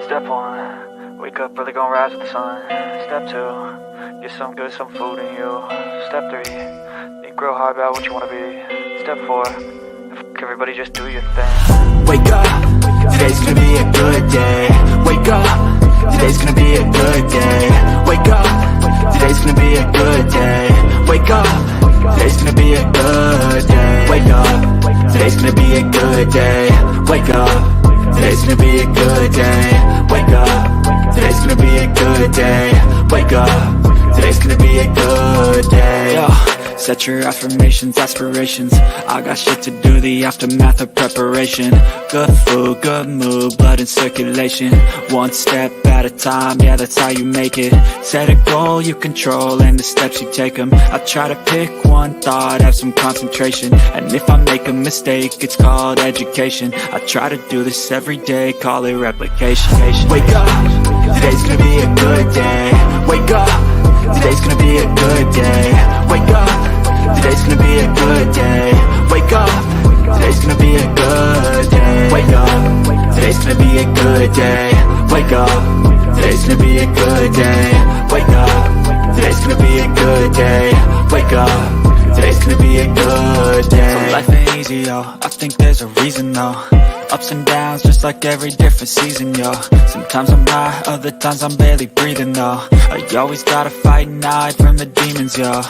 Step 1, wake up early, gonna rise with the sun. Step 2, get some good, some food in you. Step 3, think real hard about what you wanna be. Step 4, fuck everybody, just do your thing. Wake up, today's gonna be a good day. Wake up, today's gonna be a good day. Wake up, today's gonna be a good day. Wake up, today's gonna be a good day. Wake up, today's gonna be a good day. Wake up, today's gonna be a good day. Wake up, today's gonna be a good day. Wake up, today's gonna be a good day. Yo, set your affirmations, aspirations. I got shit to do, the aftermath of preparation. Good food, good mood, blood in circulation. One step at a time, yeah, that's how you make it. Set a goal you control and the steps you take them. I try to pick one thought, have some concentration. And if I make a mistake, it's called education. I try to do this every day, call it replication. Wake up, today's gonna be a good day. Wake up, today's gonna be a good day. Wake up, today's gonna be a good day. Wake up, today's gonna be a good day. Wake up, today's gonna be a good day. Wake up, today's gonna be a good day. Wake up, today's gonna be a good day. Wake up, today's gonna be a good day. So life ain't easy, yo, I think there's a reason though. Ups and downs, just like every different season, yo. Sometimes I'm high, other times I'm barely breathing, though. I always gotta fight and hide from the demons, yo.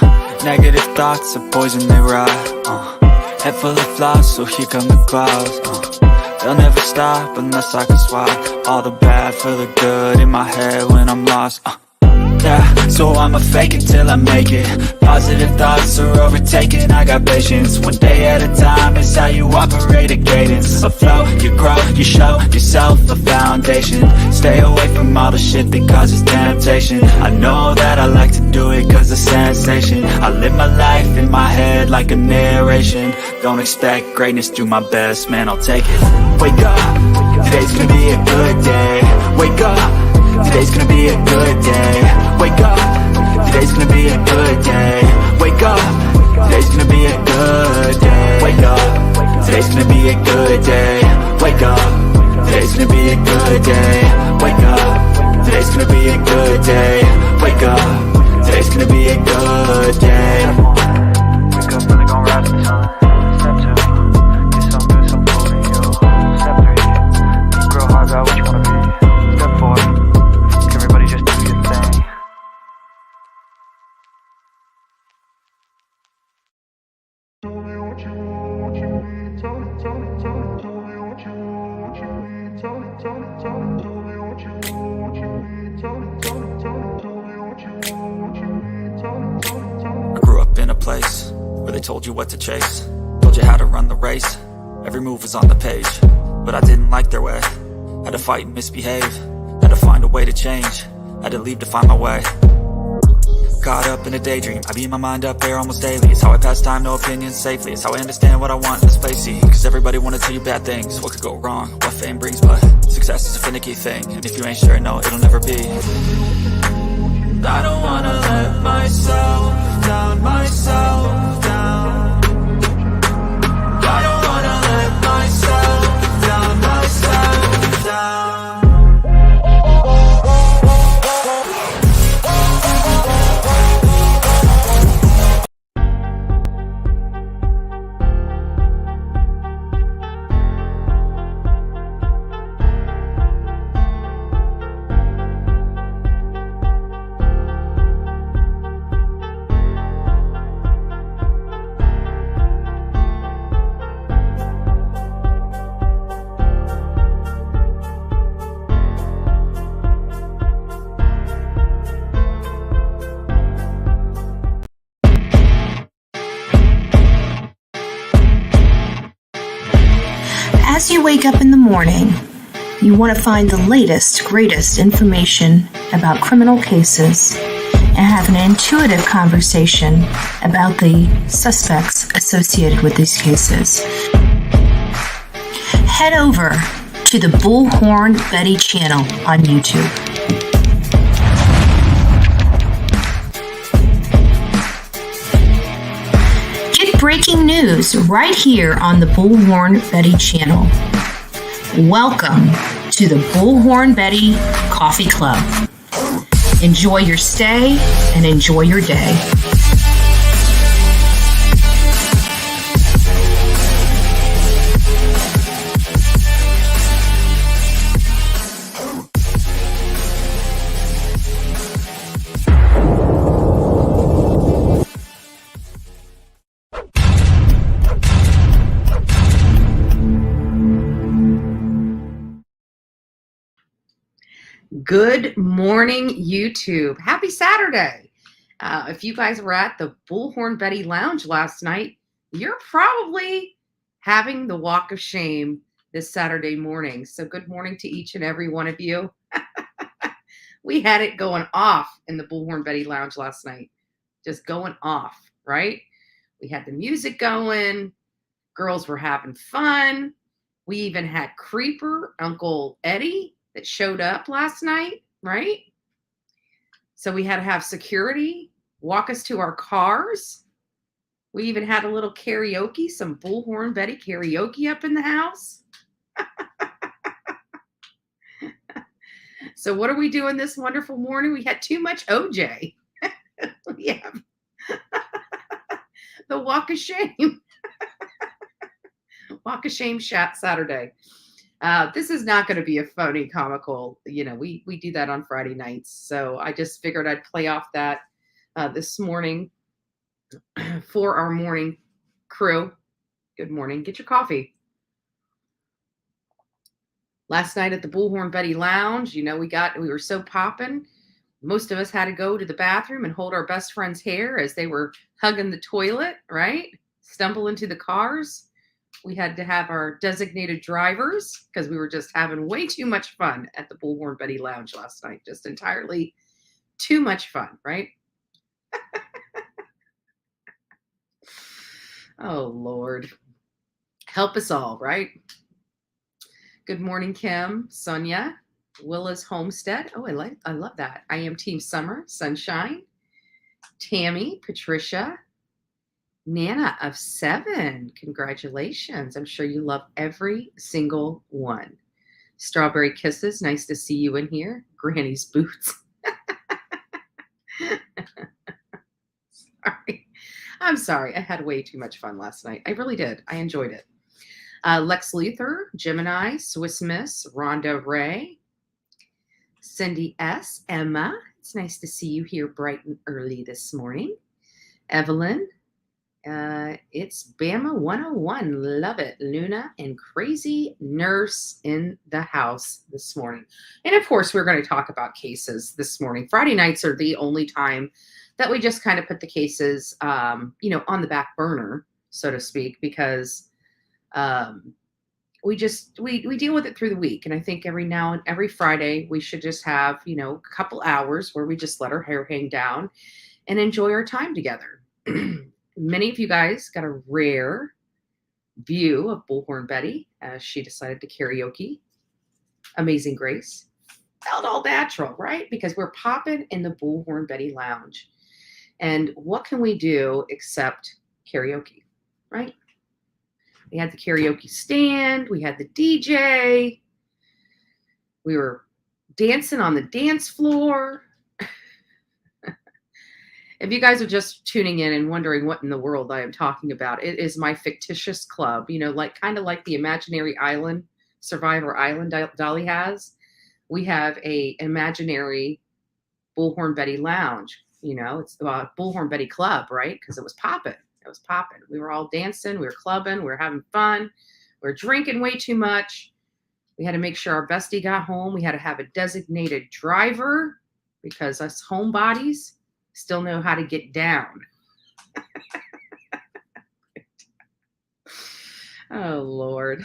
Negative thoughts are poison, they rot. Head full of flaws, so here come the clouds. They'll never stop unless I can swap all the bad for the good in my head when I'm lost. Yeah, so I'ma fake it till I make it. Positive thoughts are overtaken, I got patience. One day at a time is how you operate a cadence. A flow, you grow, you show yourself a foundation. Stay away from all the shit that causes temptation. I know that I like to do it cause of sensation. I live my life in my head like a narration. Don't expect greatness, do my best, man, I'll take it. Wake up, today's gonna be a good day. Wake up, today's gonna be a good day. Wake up, today's gonna be a good day. Wake up, today's gonna be a good day. Wake up, today's gonna be a good day. Wake up, today's gonna be a good day. Wake up, today's gonna be a good day. Wake up, today's gonna be a good day. Wake up early, gonna rise with the sun. Step 2, get some good, some food in you. Step 3, think real hard about what you wanna be. Step 4, fuck everybody, just do your thing. I grew up in a place where they told you what to chase, told you how to run the race. Every move was on the page, but I didn't like their way. Had to fight and misbehave, had to find a way to change, had to leave to find my way. Caught up in a daydream, I beat my mind up there almost daily. It's how I pass time, no opinions safely. It's how I understand what I want in this place, see. Cause everybody wanna tell you bad things, what could go wrong, what fame brings. But success is a finicky thing, and if you ain't sure, no, it'll never be. I don't wanna let myself down, myself down. I don't wanna let myself down, myself down. As you wake up in the morning, you want to find the latest, greatest information about criminal cases and have an intuitive conversation about the suspects associated with these cases. Head over to the Bullhorn Betty channel on YouTube. Breaking news right here on the Bullhorn Betty channel. Welcome to the Bullhorn Betty Coffee Club. Enjoy your stay and enjoy your day. Good morning, YouTube. Happy Saturday. If you guys were at the Bullhorn Betty Lounge last night, you're probably having the walk of shame this Saturday morning. So good morning to each and every one of you. We had it going off in the Bullhorn Betty Lounge last night. Just going off, right? We had the music going. Girls were having fun. We even had Creeper, Uncle Eddie, that showed up last night, right? So we had to have security walk us to our cars. We even had a little karaoke, some Bullhorn Betty karaoke up in the house. So what are we doing this wonderful morning? We had too much OJ. We have the walk of shame. Walk of shame Saturday. This is not going to be a phony comical. You know, we do that on Friday nights. So I just figured I'd play off that this morning for our morning crew. Good morning. Get your coffee. Last night at the Bullhorn Betty Lounge, you know, we were so popping. Most of us had to go to the bathroom and hold our best friend's hair as they were hugging the toilet, right? Stumble into the cars. We had to have our designated drivers because we were just having way too much fun at the Bullhorn Betty Lounge last night. Just entirely too much fun, right? Oh, Lord. Help us all, right? Good morning, Kim, Sonia, Willa's Homestead. Oh, I love that. I am Team Summer, Sunshine, Tammy, Patricia, Nana of 7. Congratulations. I'm sure you love every single one. Strawberry Kisses. Nice to see you in here. Granny's Boots. Sorry. I'm sorry. I had way too much fun last night. I really did. I enjoyed it. Lex Luthor, Gemini, Swiss Miss, Rhonda Ray, Cindy S, Emma. It's nice to see you here bright and early this morning. Evelyn. It's Bama 101. Love it. Luna and Crazy Nurse in the house this morning. And of course, we're going to talk about cases this morning. Friday nights are the only time that we just kind of put the cases, on the back burner, so to speak, because we deal with it through the week. And I think every Friday we should just have, a couple hours where we just let our hair hang down and enjoy our time together. Many of you guys got a rare view of Bullhorn Betty as she decided to karaoke Amazing Grace. Felt all natural, right? Because we're popping in the Bullhorn Betty Lounge. And what can we do except karaoke, right? We had the karaoke stand. We had the DJ. We were dancing on the dance floor. If you guys are just tuning in and wondering what in the world I am talking about, it is my fictitious club, kind of like the imaginary island, Survivor Island Dolly has. We have an imaginary Bullhorn Betty Lounge. It's a Bullhorn Betty Club, right? Because it was popping. It was popping. We were all dancing. We were clubbing. We were having fun. We were drinking way too much. We had to make sure our bestie got home. We had to have a designated driver because us homebodies still know how to get down. Oh, Lord.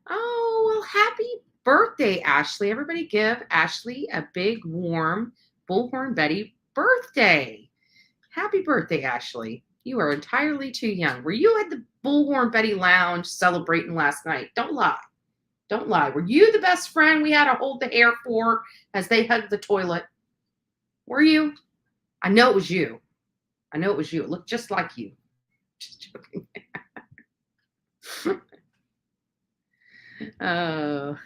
Oh, well, happy birthday, Ashley. Everybody give Ashley a big, warm Bullhorn Betty birthday. Happy birthday, Ashley. You are entirely too young. Were you at the Bullhorn Betty Lounge celebrating last night? Don't lie. Don't lie. Were you the best friend we had to hold the hair for as they hugged the toilet? Were you? I know it was you. I know it was you. It looked just like you. Just joking. Oh.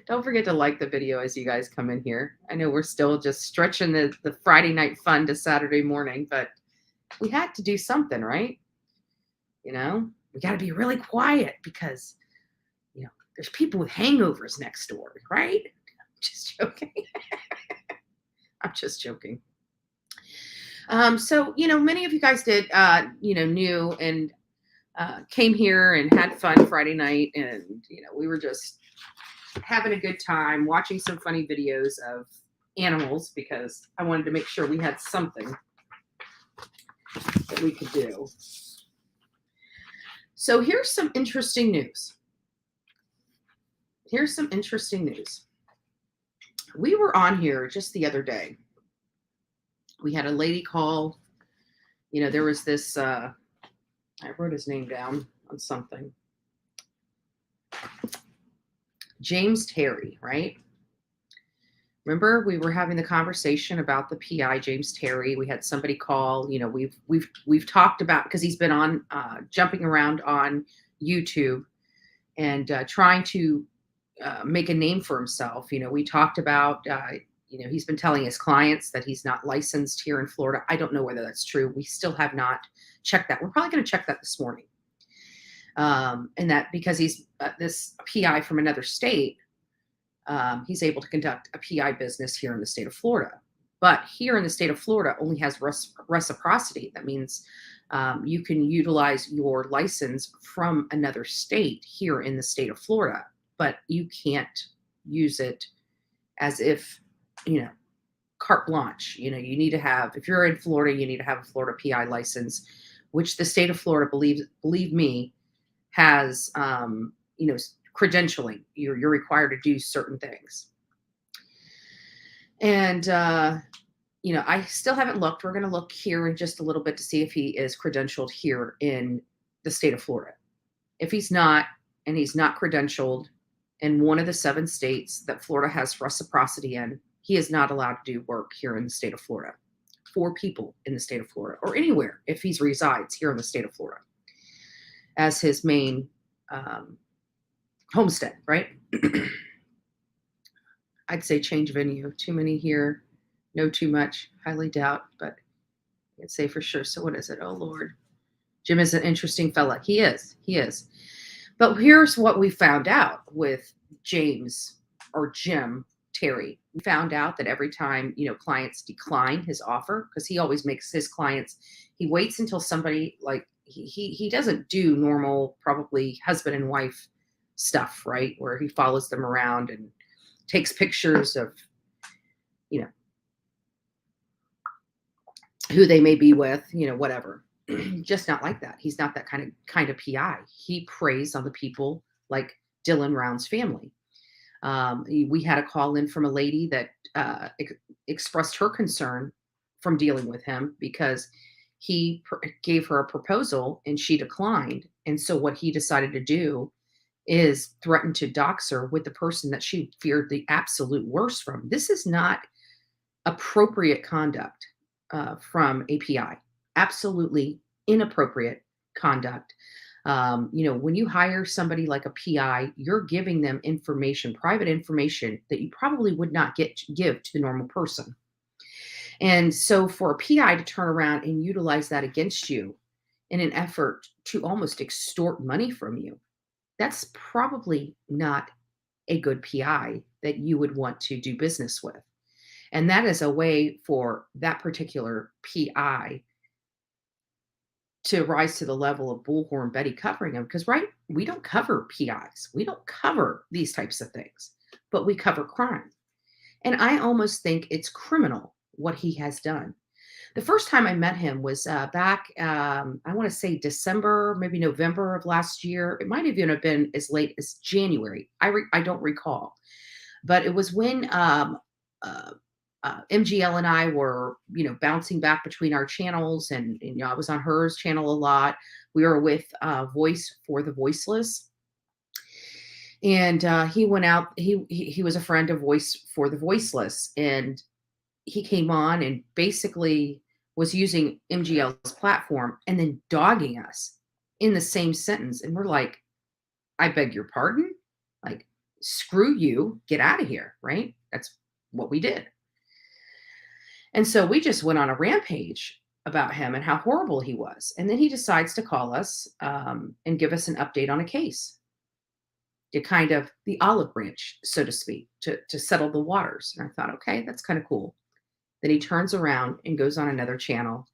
Don't forget to like the video as you guys come in here. I know we're still just stretching the Friday night fun to Saturday morning, but we had to do something, right? You know, we got to be really quiet because, there's people with hangovers next door, right? Just joking. I'm just joking. So, many of you guys did, knew and came here and had fun Friday night. And, we were just having a good time watching some funny videos of animals because I wanted to make sure we had something that we could do. So here's some interesting news. We were on here just the other day. We had a lady call. There was this, I wrote his name down on something. James Terry, right? Remember we were having the conversation about the PI, James Terry. We had somebody call, we've talked about, because he's been on, jumping around on YouTube and trying to make a name for himself. We talked about, he's been telling his clients that he's not licensed here in Florida. I don't know whether that's true. We still have not checked that. We're probably going to check that this morning. And that because he's this PI from another state, he's able to conduct a PI business here in the state of Florida. But here in the state of Florida only has reciprocity. That means you can utilize your license from another state here in the state of Florida, but you can't use it as if, carte blanche. You need to have, if you're in Florida, you need to have a Florida PI license, which the state of Florida, believe me, has, credentialing. You're required to do certain things. And, I still haven't looked. We're going to look here in just a little bit to see if he is credentialed here in the state of Florida. If he's not, and he's not credentialed in one of the 7 states that Florida has reciprocity in, he is not allowed to do work here in the state of Florida for people in the state of Florida or anywhere if he resides here in the state of Florida as his main homestead, right? I'd say change venue. Too many here. No too much. Highly doubt, but I can say for sure. So what is it? Oh, Lord. Jim is an interesting fella. He is. But here's what we found out with James or Jim Terry. We found out that every time, clients decline his offer, because he always makes his clients, he waits until somebody he doesn't do normal, probably husband and wife stuff, right? Where he follows them around and takes pictures of, who they may be with, whatever. Just not like that. He's not that kind of PI. He preys on the people like Dylan Round's family. We had a call in from a lady that expressed her concern from dealing with him because he gave her a proposal and she declined. And so what he decided to do is threaten to dox her with the person that she feared the absolute worst from. This is not appropriate conduct from a PI. Absolutely inappropriate conduct. When you hire somebody like a PI, you're giving them information, private information that you probably would not give to the normal person. And so for a PI to turn around and utilize that against you in an effort to almost extort money from you, that's probably not a good PI that you would want to do business with. And that is a way for that particular PI to rise to the level of Bullhorn Betty covering them. Because, right, we don't cover PIs. We don't cover these types of things, but we cover crime. And I almost think it's criminal what he has done. The first time I met him was back, I want to say December, maybe November of last year. It might even have been as late as January. I don't recall. But it was when MGL and I were, bouncing back between our channels, and I was on hers channel a lot. We were with Voice for the Voiceless, and he went out. He was a friend of Voice for the Voiceless, and he came on and basically was using MGL's platform and then dogging us in the same sentence. And we're like, I beg your pardon? Like, screw you, get out of here, right? That's what we did. And so we just went on a rampage about him and how horrible he was. And then he decides to call us and give us an update on a case, to kind of the olive branch, so to speak, to settle the waters. And I thought, okay, that's kind of cool. Then he turns around and goes on another channel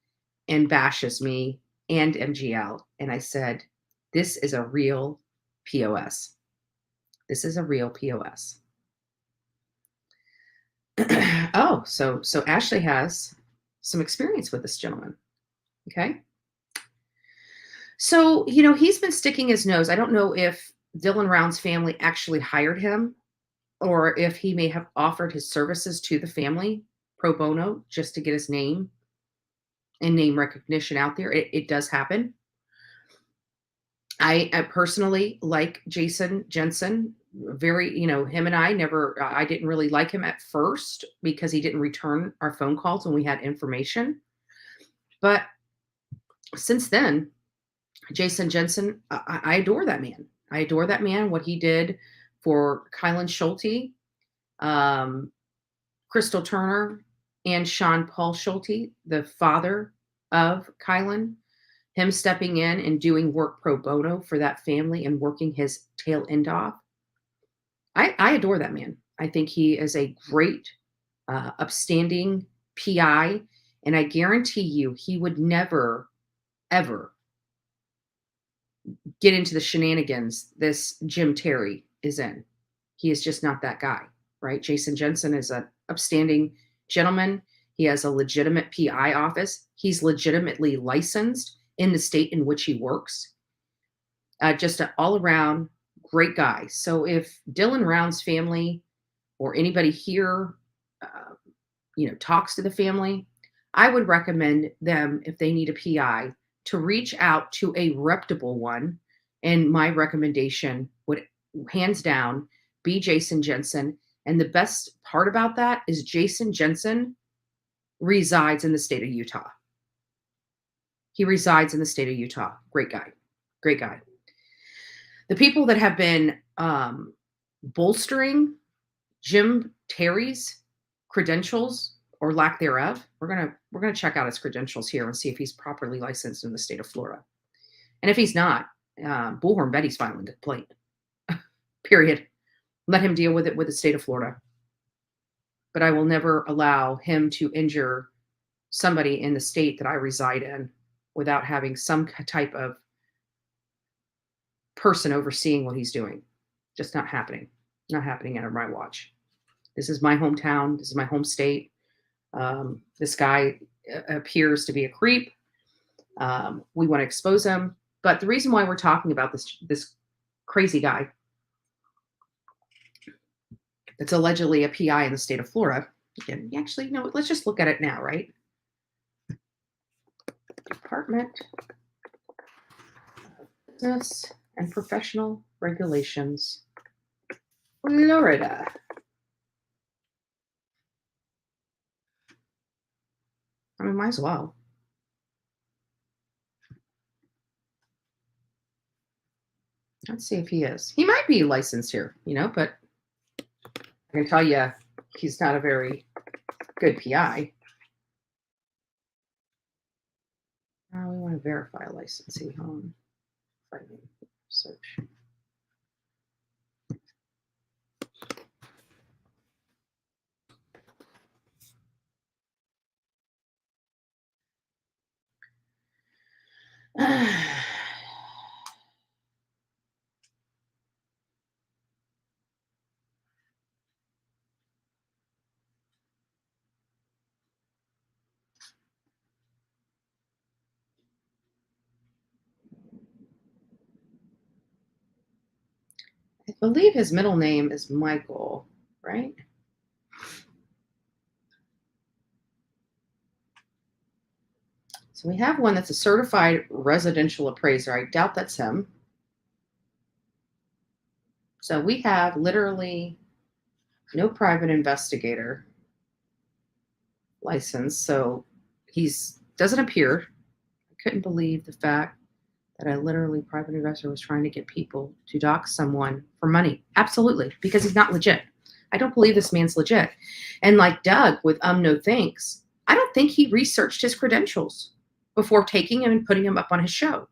and bashes me and MGL. And I said, this is a real POS. This is a real POS. Oh, so Ashley has some experience with this gentleman. Okay. So, he's been sticking his nose. I don't know if Dylan Round's family actually hired him, or if he may have offered his services to the family pro bono just to get his name and name recognition out there. It does happen. I personally like Jason Jensen. Very, him and I didn't really like him at first because he didn't return our phone calls when we had information. But since then, Jason Jensen, I adore that man. I adore that man, what he did for Kylen Schulte, Crystal Turner, and Sean Paul Schulte, the father of Kylen. Him stepping in and doing work pro bono for that family and working his tail end off. I adore that man. I think he is a great, upstanding PI. And I guarantee you, he would never, ever get into the shenanigans this Jim Terry is in. He is just not that guy, right? Jason Jensen is an upstanding gentleman. He has a legitimate PI office. He's legitimately licensed in the state in which he works. Just an all-around great guy. So if Dylan Round's family or anybody here, talks to the family, I would recommend them, if they need a PI, to reach out to a reputable one. And my recommendation would, hands down, be Jason Jensen. And the best part about that is Jason Jensen resides in the state of Utah. He resides in the state of Utah. Great guy. Great guy. The people that have been bolstering Jim Terry's credentials or lack thereof, we're gonna check out his credentials here and see if he's properly licensed in the state of Florida. And if he's not, Bullhorn Betty's filing a complaint. Period. Let him deal with it with the state of Florida. But I will never allow him to injure somebody in the state that I reside in without having some type of person overseeing what he's doing. Just not happening. Not happening under my watch. This is my hometown. This is my home state. This guy appears to be a creep. We want to expose him. But the reason why we're talking about this crazy guy that's allegedly a PI in the state of Florida, again, actually, no, let's just look at it now, right? Department of Business and Professional Regulations, Florida. I mean, might as well. Let's see if he is. He might be licensed here, but I can tell you he's not a very good PI. Now we want to verify licensee home. Search. I believe his middle name is Michael, right? So we have one that's a certified residential appraiser. I doubt that's him. So we have literally no private investigator license. So he's doesn't appear. I couldn't believe the fact that a literally private investor was trying to get people to dox someone for money. Absolutely, because he's not legit. I don't believe this man's legit. And like Doug with No Thanks, I don't think he researched his credentials before taking him and putting him up on his show,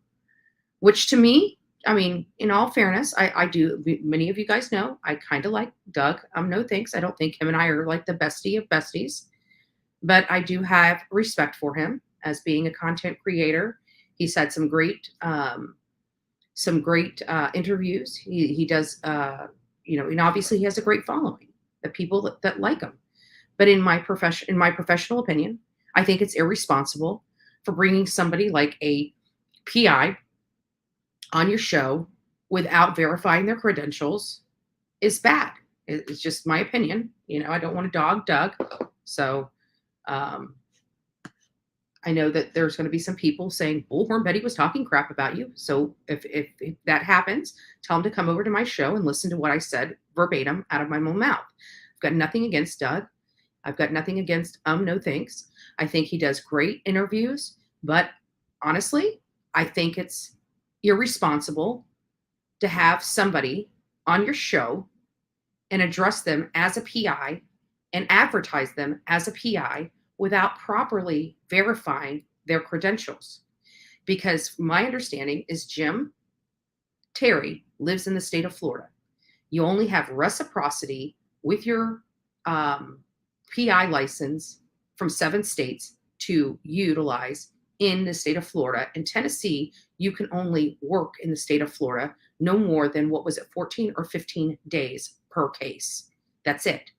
which to me, I mean, in all fairness, I do, many of you guys know, I kind of like Doug No Thanks. I don't think him and I are like the bestie of besties, but I do have respect for him as being a content creator. He's had some great interviews. He does, and obviously he has a great following, the people that like him. But in my professional opinion, I think it's irresponsible for bringing somebody like a PI on your show without verifying their credentials is bad. It's just my opinion. I don't want to dog Doug. So I know that there's going to be some people saying Bullhorn Betty was talking crap about you. So if that happens, tell them to come over to my show and listen to what I said verbatim out of my own mouth. I've got nothing against Doug. I've got nothing against No Thanks. I think he does great interviews, but honestly, I think it's irresponsible to have somebody on your show and address them as a PI and advertise them as a PI without properly verifying their credentials. Because my understanding is Jim Terry lives in the state of Florida. You only have reciprocity with your PI license from 7 states to utilize in the state of Florida. In Tennessee, you can only work in the state of Florida no more than, 14 or 15 days per case. That's it.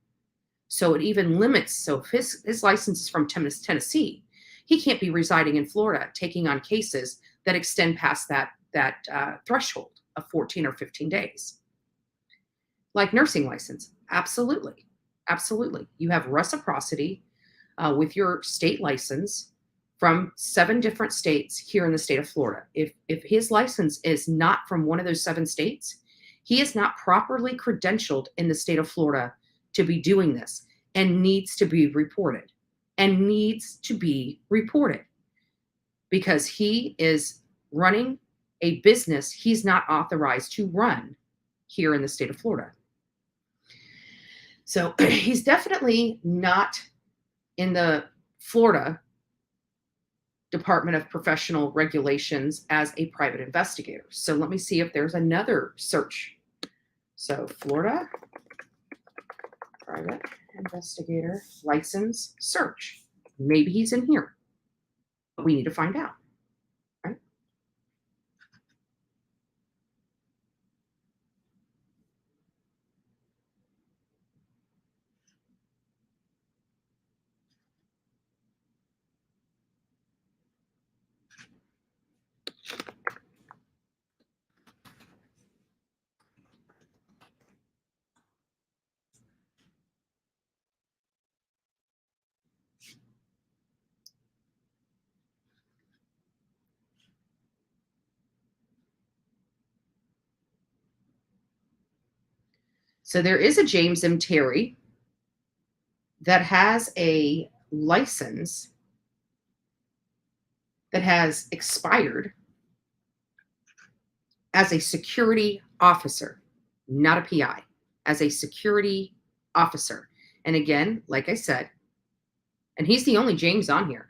So it even limits. So if his license is from Tennessee, he can't be residing in Florida, taking on cases that extend past that threshold of 14 or 15 days. Like nursing license, absolutely. Absolutely. You have reciprocity with your state license from 7 different states here in the state of Florida. If his license is not from one of those 7 states, he is not properly credentialed in the state of Florida to be doing this, and needs to be reported. Because he is running a business he's not authorized to run here in the state of Florida. So he's definitely not in the Florida Department of Professional Regulations as a private investigator. So let me see if there's another search. So Florida private investigator license search. Maybe he's in here. But we need to find out. Right? So there is a James M. Terry that has a license that has expired as a security officer, not a PI, as a security officer. And again, like I said, and he's the only James on here.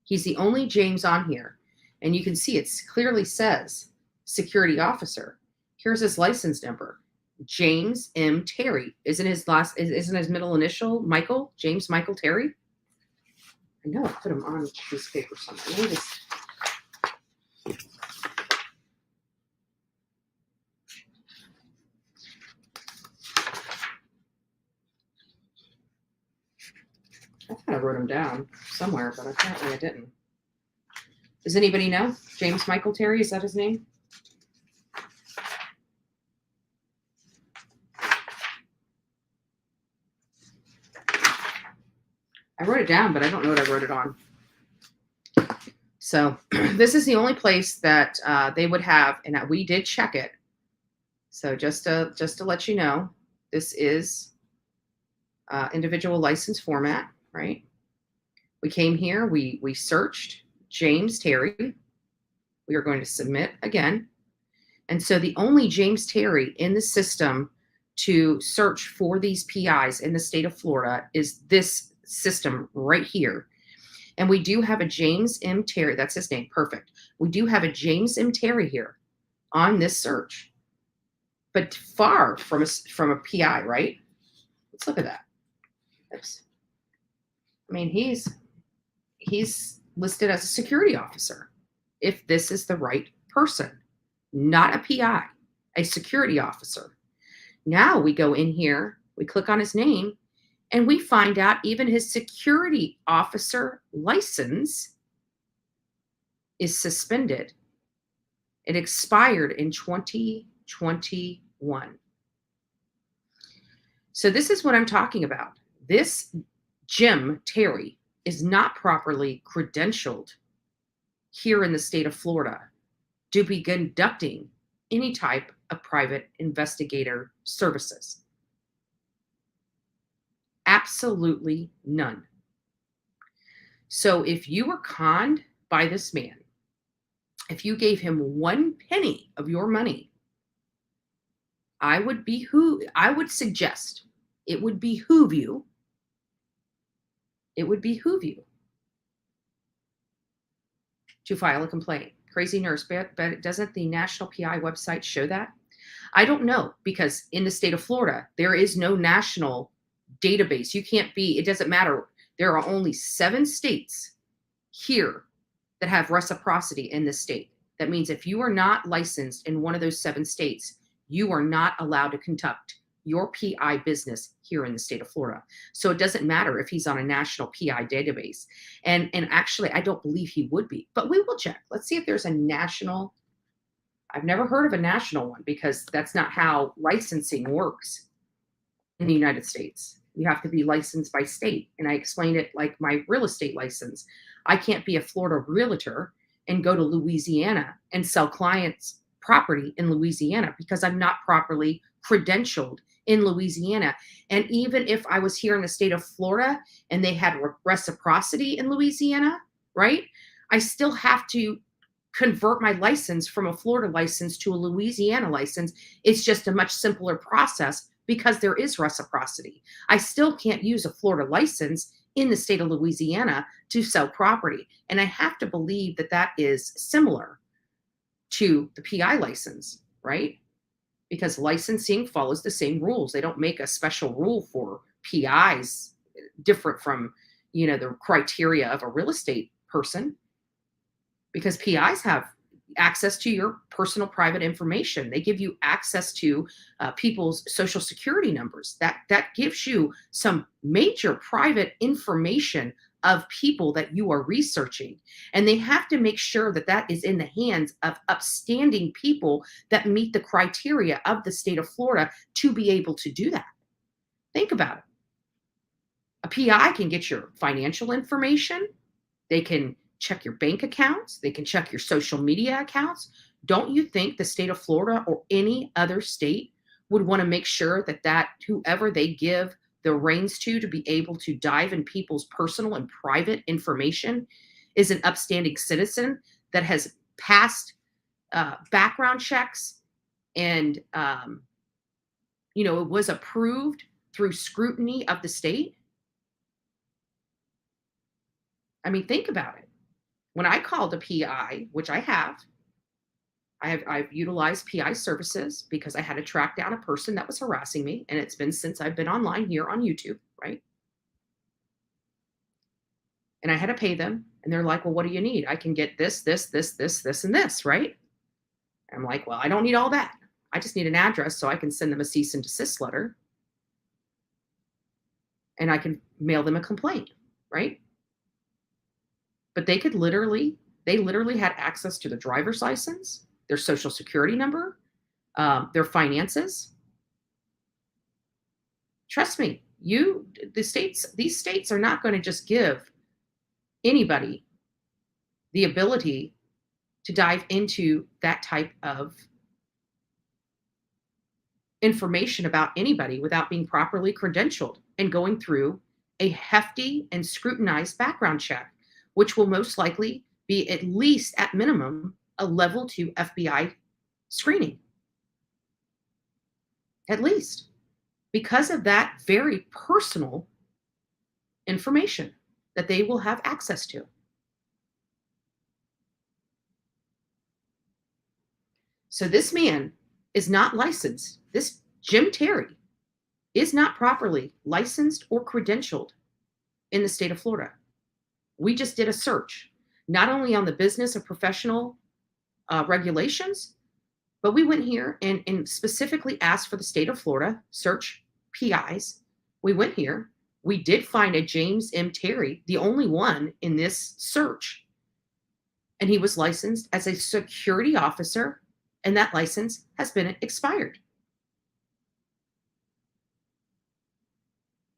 He's the only James on here. And you can see it clearly says security officer. Here's his license number. James M. Terry. Isn't his middle initial Michael? James Michael Terry? I know I put him on this paper somewhere. I thought I wrote him down somewhere, but apparently I didn't. Does anybody know? James Michael Terry, is that his name? I wrote it down, but I don't know what I wrote it on. So this is the only place that they would have, and we did check it. So just to let you know, this is individual license format, right? We came here, we searched James Terry. We are going to submit again. And so the only James Terry in the system to search for these PIs in the state of Florida is this system right here. And we do have a James M. Terry. That's his name. Perfect. We do have a James M. Terry here on this search, but far from a PI, right? Let's look at that. Oops. I mean, he's listed as a security officer. If this is the right person, not a PI, a security officer. Now we go in here, we click on his name, and we find out even his security officer license is suspended. It expired in 2021. So this is what I'm talking about. This Jim Terry is not properly credentialed here in the state of Florida to be conducting any type of private investigator services. Absolutely none. So if you were conned by this man, if you gave him 1 penny of your money, I would suggest it would behoove you to file a complaint. Crazy nurse, but doesn't the National PI website show that? I don't know, because in the state of Florida, there is no national database. You can't be, it doesn't matter. There are only 7 states here that have reciprocity in this state. That means if you are not licensed in one of those 7 states, you are not allowed to conduct your PI business here in the state of Florida. So it doesn't matter if he's on a national PI database. And actually, I don't believe he would be, but we will check. Let's see if there's a national. I've never heard of a national one because that's not how licensing works in the United States. You have to be licensed by state. And I explained it like my real estate license. I can't be a Florida realtor and go to Louisiana and sell clients property in Louisiana because I'm not properly credentialed in Louisiana. And even if I was here in the state of Florida and they had reciprocity in Louisiana, right? I still have to convert my license from a Florida license to a Louisiana license. It's just a much simpler process because there is reciprocity. I still can't use a Florida license in the state of Louisiana to sell property. And I have to believe that that is similar to the PI license, right? Because licensing follows the same rules. They don't make a special rule for PIs different from, the criteria of a real estate person, because PIs have access to your personal private information. They give you access to people's social security numbers. That gives you some major private information of people that you are researching. And they have to make sure that that is in the hands of upstanding people that meet the criteria of the state of Florida to be able to do that. Think about it. A PI can get your financial information. They can check your bank accounts. They can check your social media accounts. Don't you think the state of Florida or any other state would want to make sure that whoever they give the reins to be able to dive in people's personal and private information is an upstanding citizen that has passed background checks and, it was approved through scrutiny of the state? I mean, think about it. When I called a PI, which I've utilized PI services because I had to track down a person that was harassing me. And it's been since I've been online here on YouTube, right? And I had to pay them. And they're like, well, what do you need? I can get this, this, this, this, this, and this, right? And I'm like, well, I don't need all that. I just need an address so I can send them a cease and desist letter. And I can mail them a complaint, right? But they literally had access to the driver's license, their social security number, their finances. Trust me, these states are not going to just give anybody the ability to dive into that type of information about anybody without being properly credentialed and going through a hefty and scrutinized background check, which will most likely be at least at minimum a level 2 FBI screening. At least. Because of that very personal information that they will have access to. So this man is not licensed. This Jim Terry is not properly licensed or credentialed in the state of Florida. We just did a search, not only on the business of professional regulations, but we went here and specifically asked for the state of Florida search PIs. We went here. We did find a James M. Terry, the only one in this search. And he was licensed as a security officer, and that license has been expired.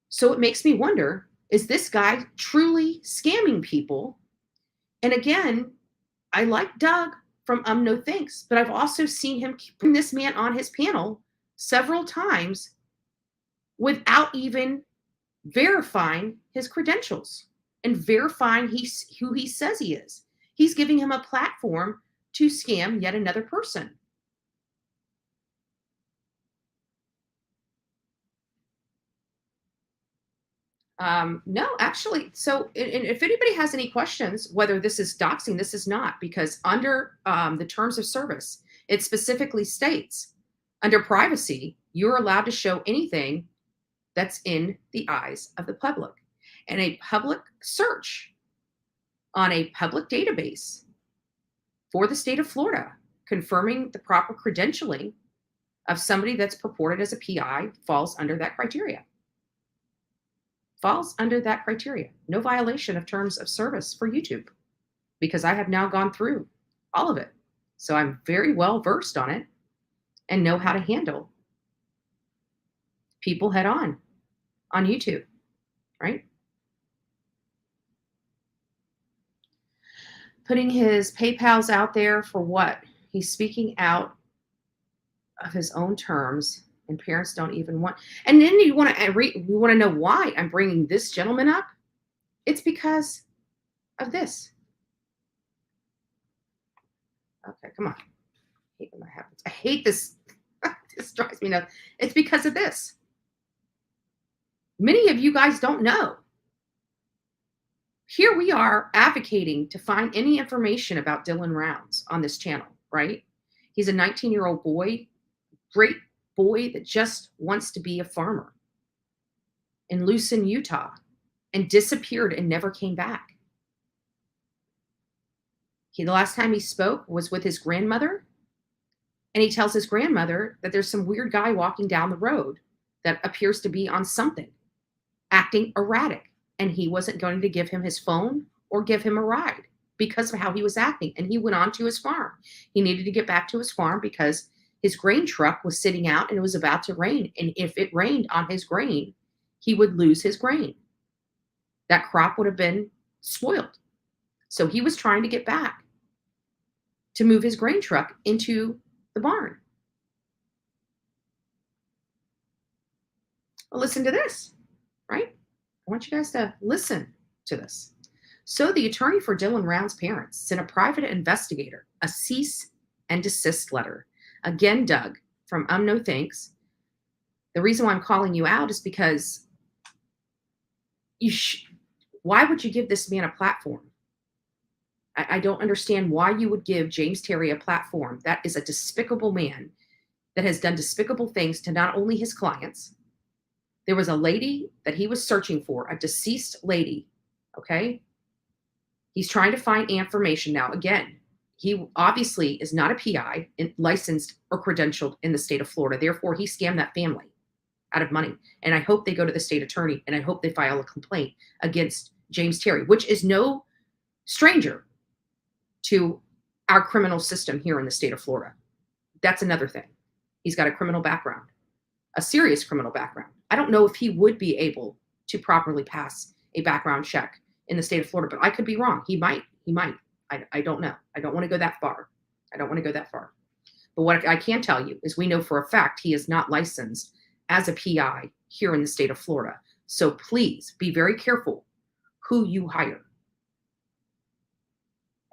So it makes me wonder, is this guy truly scamming people? And again, I like Doug from No Thanks, but I've also seen him bring this man on his panel several times without even verifying his credentials and verifying who he says he is. He's giving him a platform to scam yet another person. No, actually, so if anybody has any questions, whether this is doxing, this is not, because under the terms of service, it specifically states under privacy, you're allowed to show anything that's in the eyes of the public. And a public search on a public database for the state of Florida, confirming the proper credentialing of somebody that's purported as a PI falls under that criteria. Falls under that criteria. No violation of terms of service for YouTube, because I have now gone through all of it. So I'm very well versed on it and know how to handle people head on YouTube, right? Putting his PayPals out there for what? He's speaking out of his own terms, and parents don't even want. And then we want to know why I'm bringing this gentleman up. It's because of this. Okay, come on. I hate when that happens. I hate this. This drives me nuts. It's because of this. Many of you guys don't know. Here we are advocating to find any information about Dylan Rounds on this channel, right? He's a 19-year-old boy, great boy that just wants to be a farmer in Lucin, Utah, and disappeared and never came back. The last time he spoke was with his grandmother, and he tells his grandmother that there's some weird guy walking down the road that appears to be on something, acting erratic, and he wasn't going to give him his phone or give him a ride because of how he was acting. And he went on to his farm. He needed to get back to his farm because his grain truck was sitting out and it was about to rain. And if it rained on his grain, he would lose his grain. That crop would have been spoiled. So he was trying to get back to move his grain truck into the barn. Well, listen to this, right? I want you guys to listen to this. So the attorney for Dylan Rounds' parents sent a private investigator a cease and desist letter. Again, Doug from No Thanks. The reason why I'm calling you out is because why would you give this man a platform? I don't understand why you would give James Terry a platform. That is a despicable man that has done despicable things to not only his clients. There was a lady that he was searching for, a deceased lady, okay? He's trying to find information now. Again, he obviously is not a PI, licensed or credentialed in the state of Florida. Therefore, he scammed that family out of money. And I hope they go to the state attorney, and I hope they file a complaint against James Terry, which is no stranger to our criminal system here in the state of Florida. That's another thing. He's got a criminal background, a serious criminal background. I don't know if he would be able to properly pass a background check in the state of Florida, but I could be wrong. He might. I don't know. I don't want to go that far. But what I can tell you is we know for a fact he is not licensed as a PI here in the state of Florida. So please be very careful who you hire.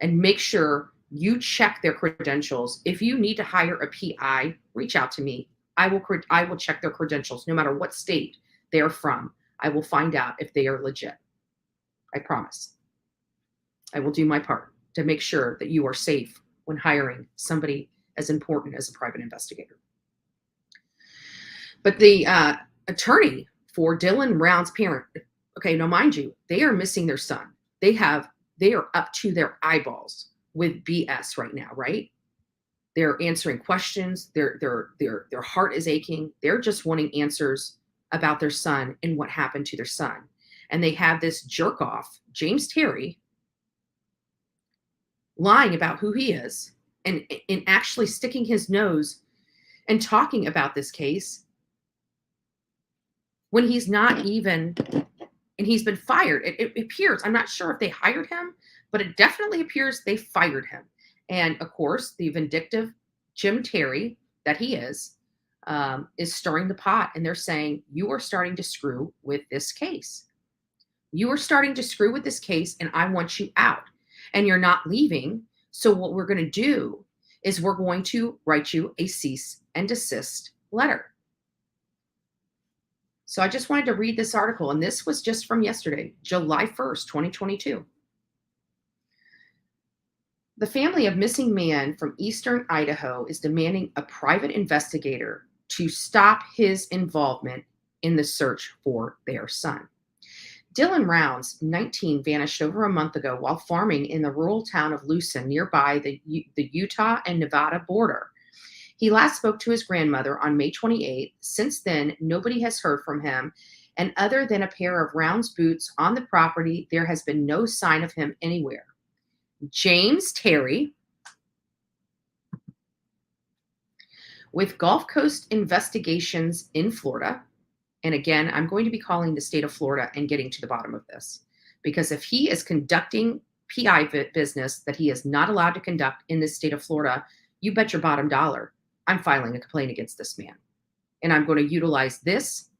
And make sure You check their credentials. If you need to hire a PI, reach out to me. I will check their credentials no matter what state they are from. I will find out if they are legit. I promise. I will do my part to make sure that you are safe when hiring somebody as important as a private investigator. But the attorney for Dylan Brown's parent, okay, now mind you, they are missing their son. They are up to their eyeballs with BS right now, right? They're answering questions. Their heart is aching. They're just wanting answers about their son and what happened to their son. And they have this jerk off, James Terry, lying about who he is and actually sticking his nose and talking about this case when he's not even, and he's been fired. It appears, I'm not sure if they hired him, but it definitely appears they fired him. And of course, the vindictive Jim Terry that he is stirring the pot. And they're saying, you are starting to screw with this case. You are starting to screw with this case, and I want you out. And you're not leaving. So what we're going to do is we're going to write you a cease and desist letter. So I just wanted to read this article, and this was just from yesterday, July 1st, 2022. The family of missing man from eastern Idaho is demanding a private investigator to stop his involvement in the search for their son. Dylan Rounds, 19, vanished over a month ago while farming in the rural town of Lucin, nearby the Utah and Nevada border. He last spoke to his grandmother on May 28th. Since then, nobody has heard from him, and other than a pair of Rounds boots on the property, there has been no sign of him anywhere. James Terry, with Gulf Coast Investigations in Florida, and again, I'm going to be calling the state of Florida and getting to the bottom of this, because if he is conducting PI business that he is not allowed to conduct in this state of Florida, you bet your bottom dollar I'm filing a complaint against this man. And I'm going to utilize this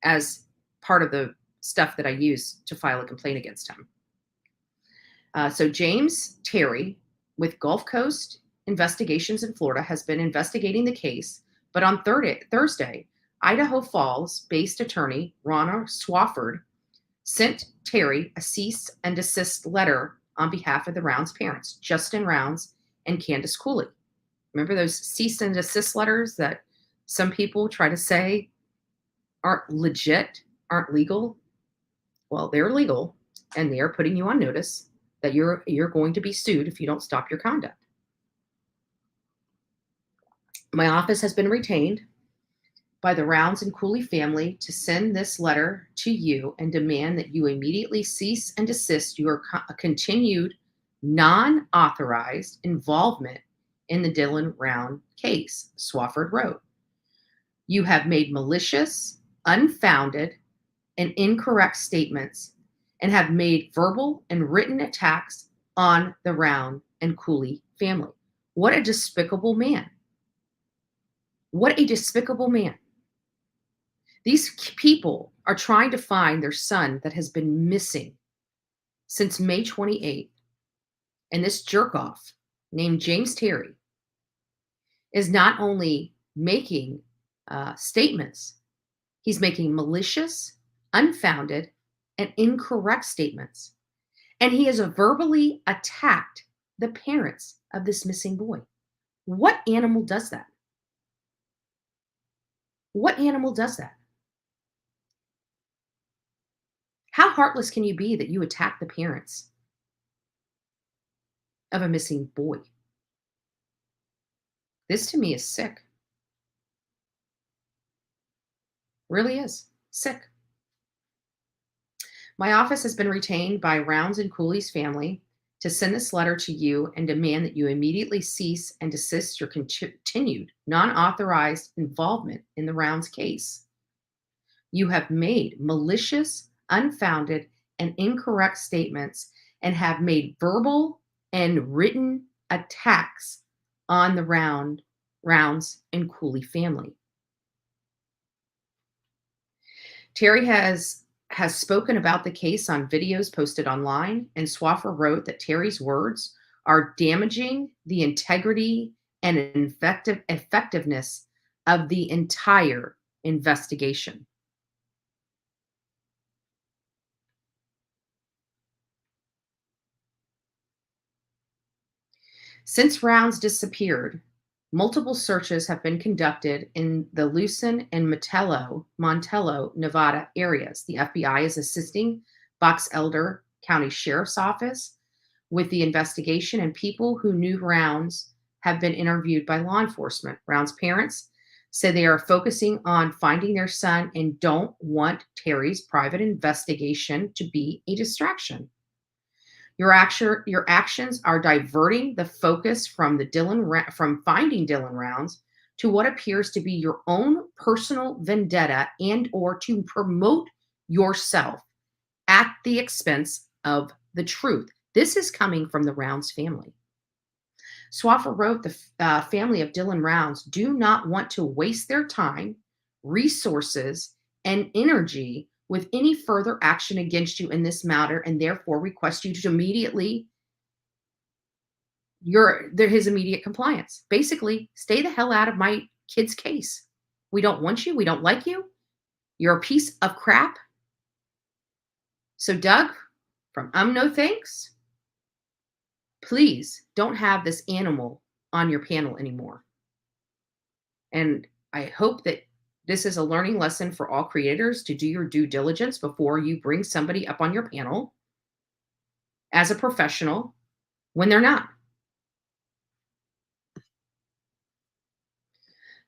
as part of the stuff that I use to file a complaint against him. So James Terry with Gulf Coast Investigations in Florida has been investigating the case, but on Thursday, Idaho Falls-based attorney Ronna Swafford sent Terry a cease and desist letter on behalf of the Rounds parents, Justin Rounds and Candace Cooley. Remember those cease and desist letters that some people try to say aren't legit, aren't legal? Well, they're legal, and they are putting you on notice that you're going to be sued if you don't stop your conduct. My office has been retained by the Rounds and Cooley family to send this letter to you and demand that you immediately cease and desist your continued non-authorized involvement in the Dylan Round case, Swafford wrote. You have made malicious, unfounded, and incorrect statements and have made verbal and written attacks on the Round and Cooley family. What a despicable man. What a despicable man. These people are trying to find their son that has been missing since May 28th. And this jerk-off named James Terry is not only making statements, he's making malicious, unfounded, and incorrect statements. And he has verbally attacked the parents of this missing boy. What animal does that? What animal does that? How heartless can you be that you attack the parents of a missing boy? This to me is sick. Really is sick. My office has been retained by Rounds and Cooley's family to send this letter to you and demand that you immediately cease and desist your continued non-authorized involvement in the Rounds case. You have made malicious, unfounded, and incorrect statements and have made verbal and written attacks on the Rounds and Cooley family. Terry has spoken about the case on videos posted online, and Swaffer wrote that Terry's words are damaging the integrity and effectiveness of the entire investigation. Since Rounds disappeared, multiple searches have been conducted in the Lucin and Montello, Nevada areas. The FBI is assisting Box Elder County Sheriff's Office with the investigation, and people who knew Rounds have been interviewed by law enforcement. Rounds' parents say they are focusing on finding their son and don't want Terry's private investigation to be a distraction. Your actions are diverting the focus from from finding Dylan Rounds to what appears to be your own personal vendetta and or to promote yourself at the expense of the truth. This is coming from the Rounds family. Swaffer wrote, the family of Dylan Rounds do not want to waste their time, resources, and energy with any further action against you in this matter, and therefore request you to immediately his immediate compliance. Basically, stay the hell out of my kid's case. We don't want you. We don't like you. You're a piece of crap. So, Doug, from No Thanks, please don't have this animal on your panel anymore. And I hope that this is a learning lesson for all creators to do your due diligence before you bring somebody up on your panel as a professional when they're not.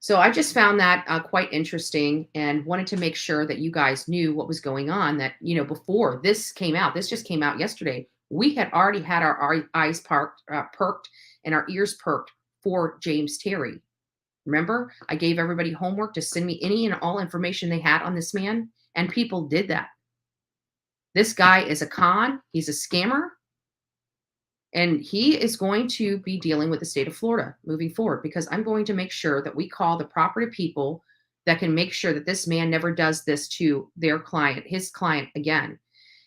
So I just found that quite interesting and wanted to make sure that you guys knew what was going on, that, before this came out, this just came out yesterday, we had already had our eyes perked and our ears perked for James Terry. Remember, I gave everybody homework to send me any and all information they had on this man, and people did that. This guy is a con. He's a scammer. And he is going to be dealing with the state of Florida moving forward, because I'm going to make sure that we call the proper people that can make sure that this man never does this to their client, his client again.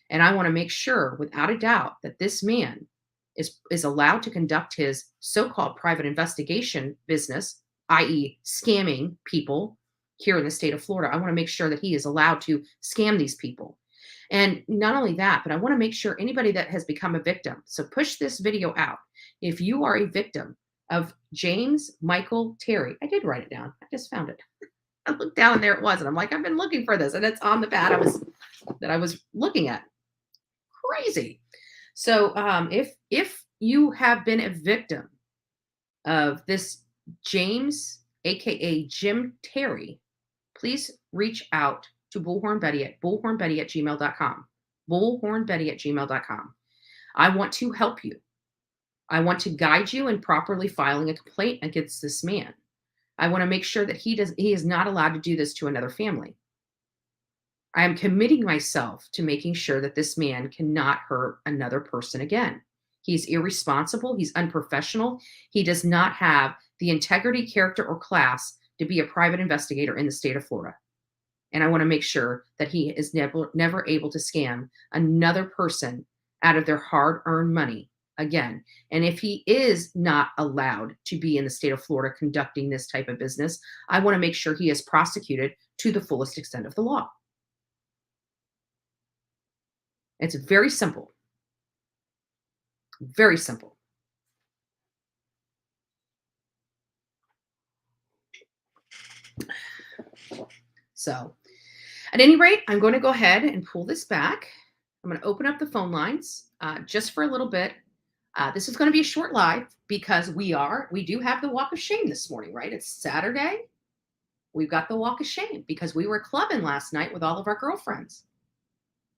And I want to make sure, without a doubt, that this man is allowed to conduct his so-called private investigation business, i.e. scamming people here in the state of Florida. I want to make sure that he is allowed to scam these people. And not only that, but I want to make sure anybody that has become a victim. So push this video out. If you are a victim of James Michael Terry, I did write it down. I just found it. I looked down and there it was. And I'm like, I've been looking for this. And it's on the pad I was looking at. Crazy. So if you have been a victim of this James, aka Jim Terry, please reach out to Bullhorn Betty at bullhornbetty@gmail.com. Bullhornbetty@gmail.com. I want to help you. I want to guide you in properly filing a complaint against this man. I want to make sure that he is not allowed to do this to another family. I am committing myself to making sure that this man cannot hurt another person again. He's irresponsible. He's unprofessional. He does not have the integrity, character, or class to be a private investigator in the state of Florida. And I want to make sure that he is never able to scam another person out of their hard-earned money again. And if he is not allowed to be in the state of Florida conducting this type of business, I want to make sure he is prosecuted to the fullest extent of the law. It's very simple. Very simple. So, at any rate, I'm going to go ahead and pull this back. I'm going to open up the phone lines just for a little bit. This is going to be a short live because we do have the walk of shame this morning, right? It's Saturday. We've got the walk of shame because we were clubbing last night with all of our girlfriends.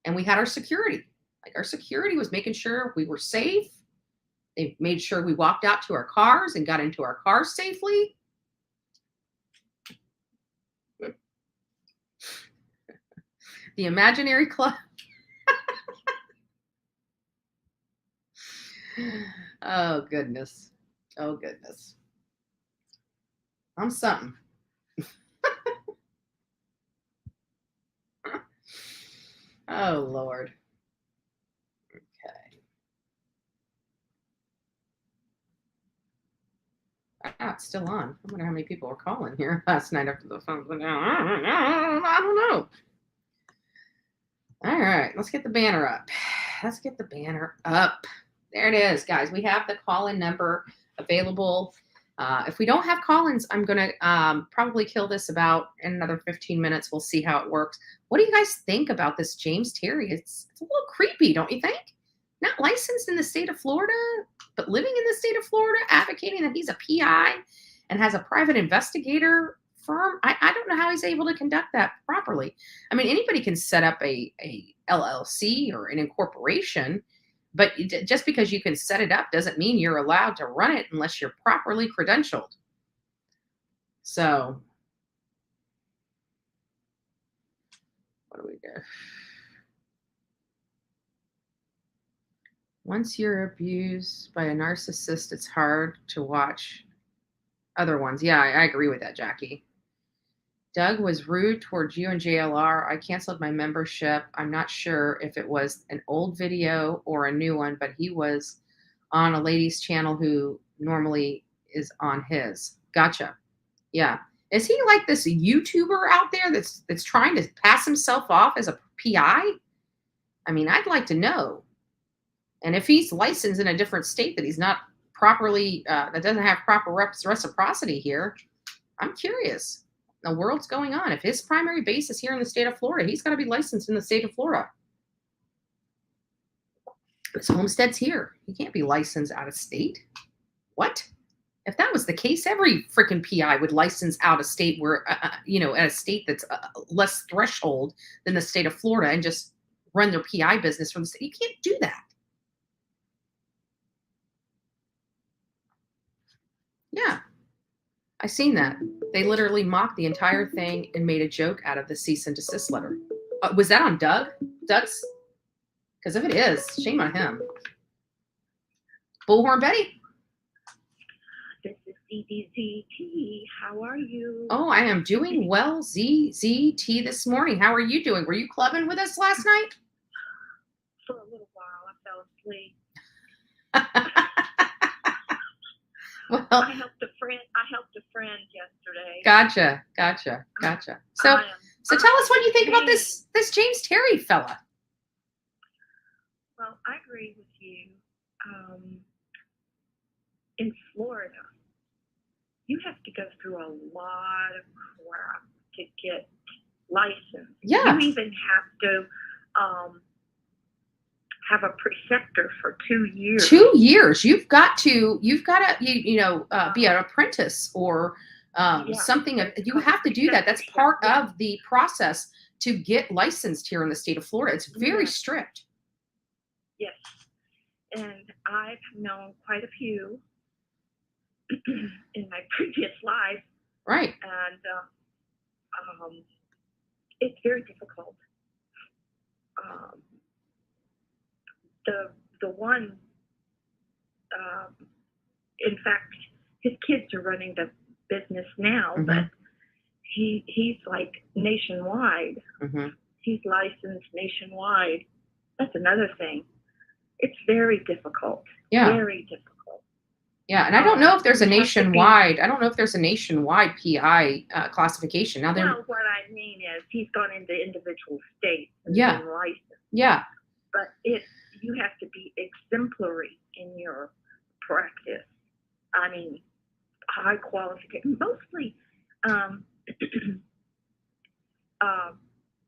And we had our security. Like, our security was making sure we were safe. They made sure we walked out to our cars and got into our cars safely. The imaginary club. Oh, goodness. Oh, goodness. I'm something. Oh, Lord. Okay. it's still on. I wonder how many people were calling here last night after the phone went down. I don't know. All right, let's get the banner up. Let's get the banner up. There it is, guys. We have the call-in number available. If we don't have call-ins, I'm going to probably kill this about in another 15 minutes. We'll see how it works. What do you guys think about this James Terry? It's a little creepy, don't you think? Not licensed in the state of Florida, but living in the state of Florida, advocating that he's a PI and has a private investigator firm. I don't know how he's able to conduct that properly. I mean, anybody can set up a LLC or an incorporation, but just because you can set it up doesn't mean you're allowed to run it unless you're properly credentialed. So, what do we do? Once you're abused by a narcissist, it's hard to watch other ones. Yeah, I agree with that, Jackie. Doug was rude towards you and JLR. I canceled my membership. I'm not sure if it was an old video or a new one, but he was on a lady's channel who normally is on his. Gotcha. Yeah. Is he like this YouTuber out there that's trying to pass himself off as a PI? I mean, I'd like to know. And if he's licensed in a different state that he's not properly, that doesn't have proper reciprocity here, I'm curious. The world's going on. If his primary base is here in the state of Florida, he's got to be licensed in the state of Florida. His homestead's here. He can't be licensed out of state. What? If that was the case, every freaking PI would license out of state where, at a state that's less threshold than the state of Florida and just run their PI business from the state. You can't do that. Yeah. I seen that. They literally mocked the entire thing and made a joke out of the cease and desist letter. Was that on Doug? Doug's? Because if it is, shame on him. Bullhorn Betty. This is CDZT. How are you? Oh, I am doing well, ZZT, this morning. How are you doing? Were you clubbing with us last night? For a little while, I fell asleep. Well, I helped a friend yesterday. Gotcha. So tell us what you think about this James Terry fella. Well, I agree with you. In Florida, you have to go through a lot of crap to get licensed. Yeah. You even have to have a preceptor for 2 years. 2 years. You've got to be an apprentice or something. You have to do that. That's part of the process to get licensed here in the state of Florida. It's very strict. Yes. And I've known quite a few in my previous life. Right. And it's very difficult. The one, in fact, his kids are running the business now, but he's like nationwide. He's licensed nationwide. That's another thing. It's very difficult. Yeah. Very difficult. Yeah, and I don't know if there's a nationwide. I don't know if there's a nationwide PI classification. Now, well, what I mean is he's gone into individual states and Yeah. been licensed. Yeah. But you have to be exemplary in your practice. I mean, high qualification, mostly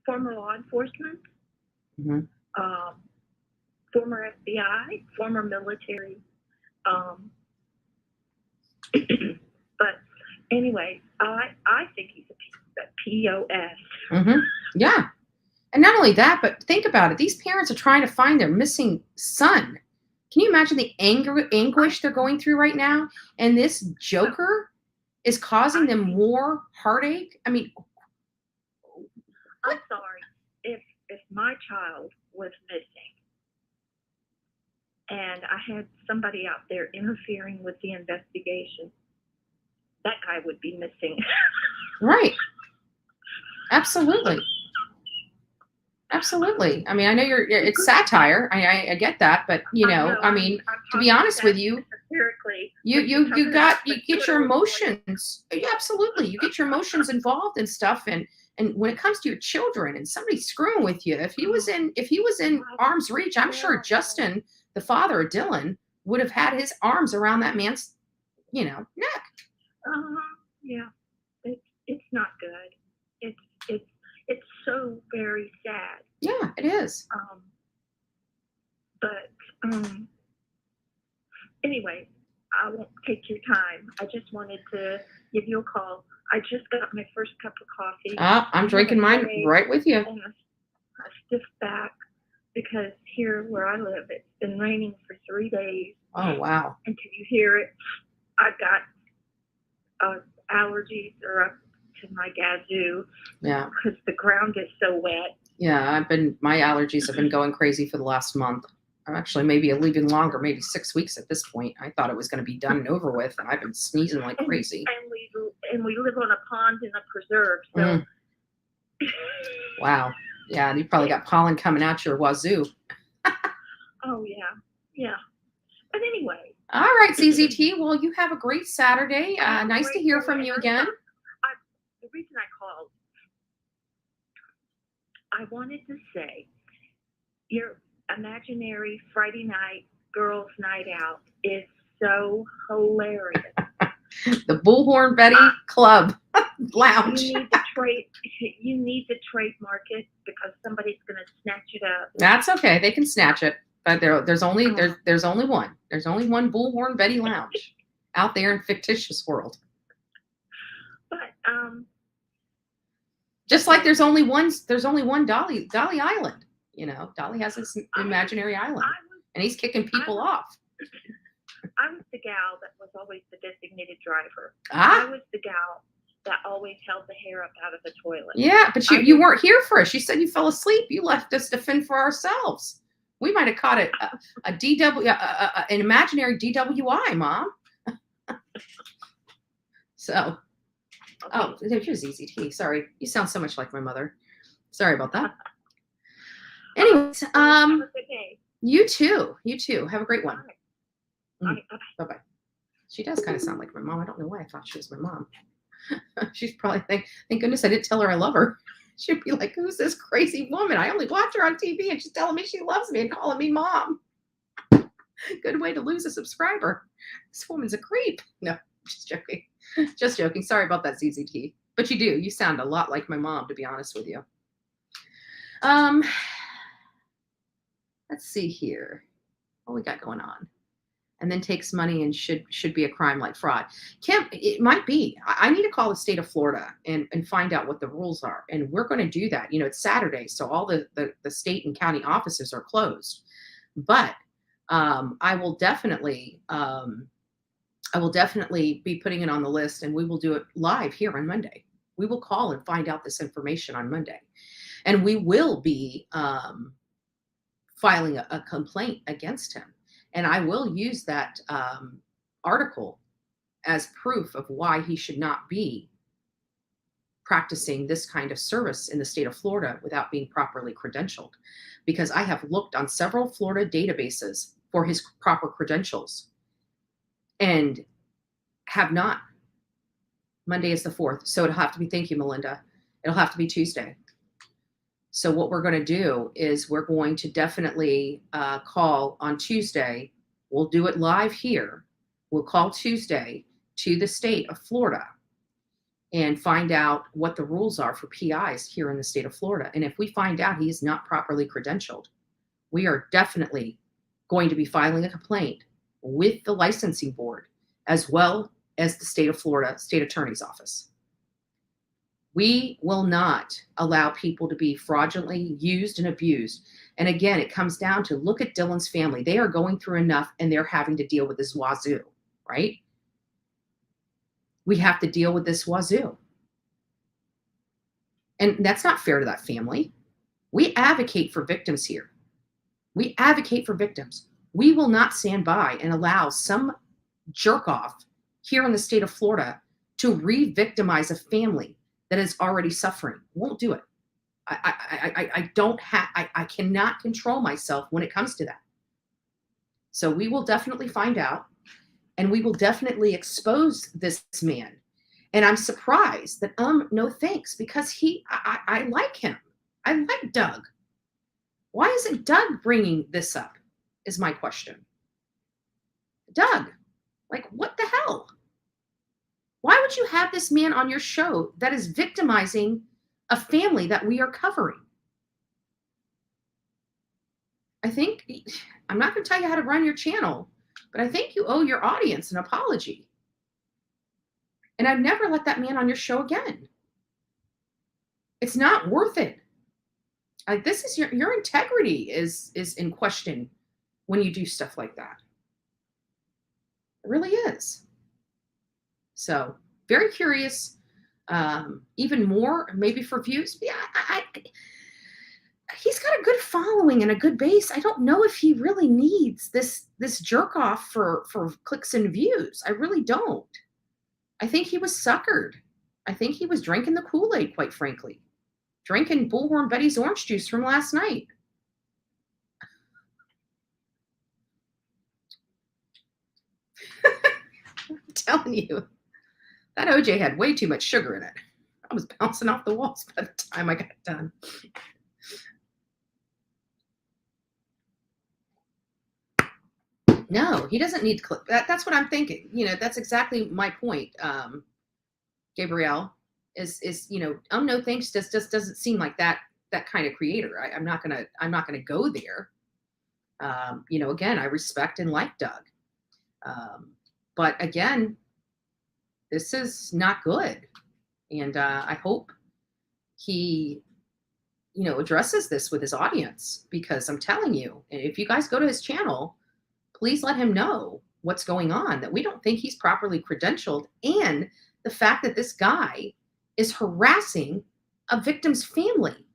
former law enforcement, former FBI, former military. But anyway, I think he's a POS. Yeah. And not only that, but think about it. These parents are trying to find their missing son. Can you imagine the anguish they're going through right now? And this joker is causing them more heartache. I mean, I'm sorry. If my child was missing and I had somebody out there interfering with the investigation, that guy would be missing. Right. Absolutely. Absolutely. I mean, I know it's satire. I get that, but I mean, to be honest with you, you get your emotions. Yeah, absolutely. You get your emotions involved in stuff. And when it comes to your children and somebody screwing with you, if he was in arm's reach, I'm sure Justin, the father of Dylan, would have had his arms around that man's, neck. Yeah. It's not good. It's so very sad. Yeah, it is. But anyway, I won't take your time. I just wanted to give you a call. I just got my first cup of coffee. I'm drinking mine right with you. And a stiff back because here where I live, it's been raining for 3 days. Oh, wow. And can you hear it? I've got allergies are up to my gazoo. Yeah. Because the ground is so wet. Yeah, my allergies have been going crazy for the last month. Actually, maybe even longer, maybe 6 weeks at this point. I thought it was going to be done and over with, and I've been sneezing like crazy. And we live on a pond in a preserve, so. Wow. Yeah, you probably got pollen coming out your wazoo. Oh, yeah. But anyway. All right, CZT. Well, you have a great Saturday. Nice to hear from you again. The reason I called, I wanted to say, your imaginary Friday night girls' night out is so hilarious. The Bullhorn Betty Club Lounge. You need to trademark it because somebody's going to snatch it up. That's okay. They can snatch it, but there's only one. There's only one Bullhorn Betty Lounge out there in fictitious world. But just like there's only one Dolly Island. Dolly has this imaginary island, and he's kicking people off. I was the gal that was always the designated driver. I was the gal that always held the hair up out of the toilet. Yeah, but you weren't here for us. You said you fell asleep. You left us to fend for ourselves. We might have caught an imaginary DWI, Mom. So, okay. Here's EZT. Sorry, you sound so much like my mother. Sorry about that. Anyways, have a good day. You too. Have a great one. Bye. Bye-bye. She does kind of sound like my mom. I don't know why I thought she was my mom. She's probably thank goodness I didn't tell her I love her. She'd be like, who's this crazy woman? I only watch her on TV and she's telling me she loves me and calling me mom. Good way to lose a subscriber. This woman's a creep. No, just joking. Just joking. Sorry about that, ZZT. But you do. You sound a lot like my mom, to be honest with you. Let's see here. What we got going on? And then takes money and should be a crime like fraud. Kim, it might be. I need to call the state of Florida and find out what the rules are. And we're going to do that. It's Saturday, so all the state and county offices are closed. But I will definitely be putting it on the list, and we will do it live here on Monday. We will call and find out this information on Monday. And we will be filing a complaint against him. And I will use that article as proof of why he should not be practicing this kind of service in the state of Florida without being properly credentialed. Because I have looked on several Florida databases for his proper credentials and have not. Monday is the 4th. So it'll have to be, thank you, Melinda. It'll have to be Tuesday. So what we're going to do is we're going to definitely call on Tuesday. We'll do it live here. We'll call Tuesday to the state of Florida and find out what the rules are for PIs here in the state of Florida. And if we find out he is not properly credentialed, we are definitely going to be filing a complaint with the licensing board as well as the state of Florida State Attorney's Office. We will not allow people to be fraudulently used and abused. And again, it comes down to look at Dylan's family. They are going through enough and they're having to deal with this wazoo, right? We have to deal with this wazoo. And that's not fair to that family. We advocate for victims here. We advocate for victims. We will not stand by and allow some jerk off here in the state of Florida to re-victimize a family that is already suffering. Won't do it. I don't have, I cannot control myself when it comes to that. So we will definitely find out, and we will definitely expose this man. And I'm surprised that, no thanks, because I like him. I like Doug. Why isn't Doug bringing this up is my question. Doug, like, what the hell? Why would you have this man on your show that is victimizing a family that we are covering? I think, I'm not going to tell you how to run your channel, but I think you owe your audience an apology. And I'd never let that man on your show again. It's not worth it. Like, this is your integrity is in question when you do stuff like that. It really is. So, very curious, even more, maybe for views. Yeah, he's got a good following and a good base. I don't know if he really needs this jerk off for clicks and views. I really don't. I think he was suckered. I think he was drinking the Kool-Aid, quite frankly. Drinking Bullhorn Betty's orange juice from last night. I'm telling you, that OJ had way too much sugar in it. I was bouncing off the walls by the time I got done. No, he doesn't need to clip. That's what I'm thinking. You know, that's exactly my point. Gabrielle is no thanks just doesn't seem like that kind of creator. I'm not gonna go there. Again, I respect and like Doug. But again, this is not good. And I hope he, addresses this with his audience, because I'm telling you, if you guys go to his channel, please let him know what's going on, that we don't think he's properly credentialed, and the fact that this guy is harassing a victim's family.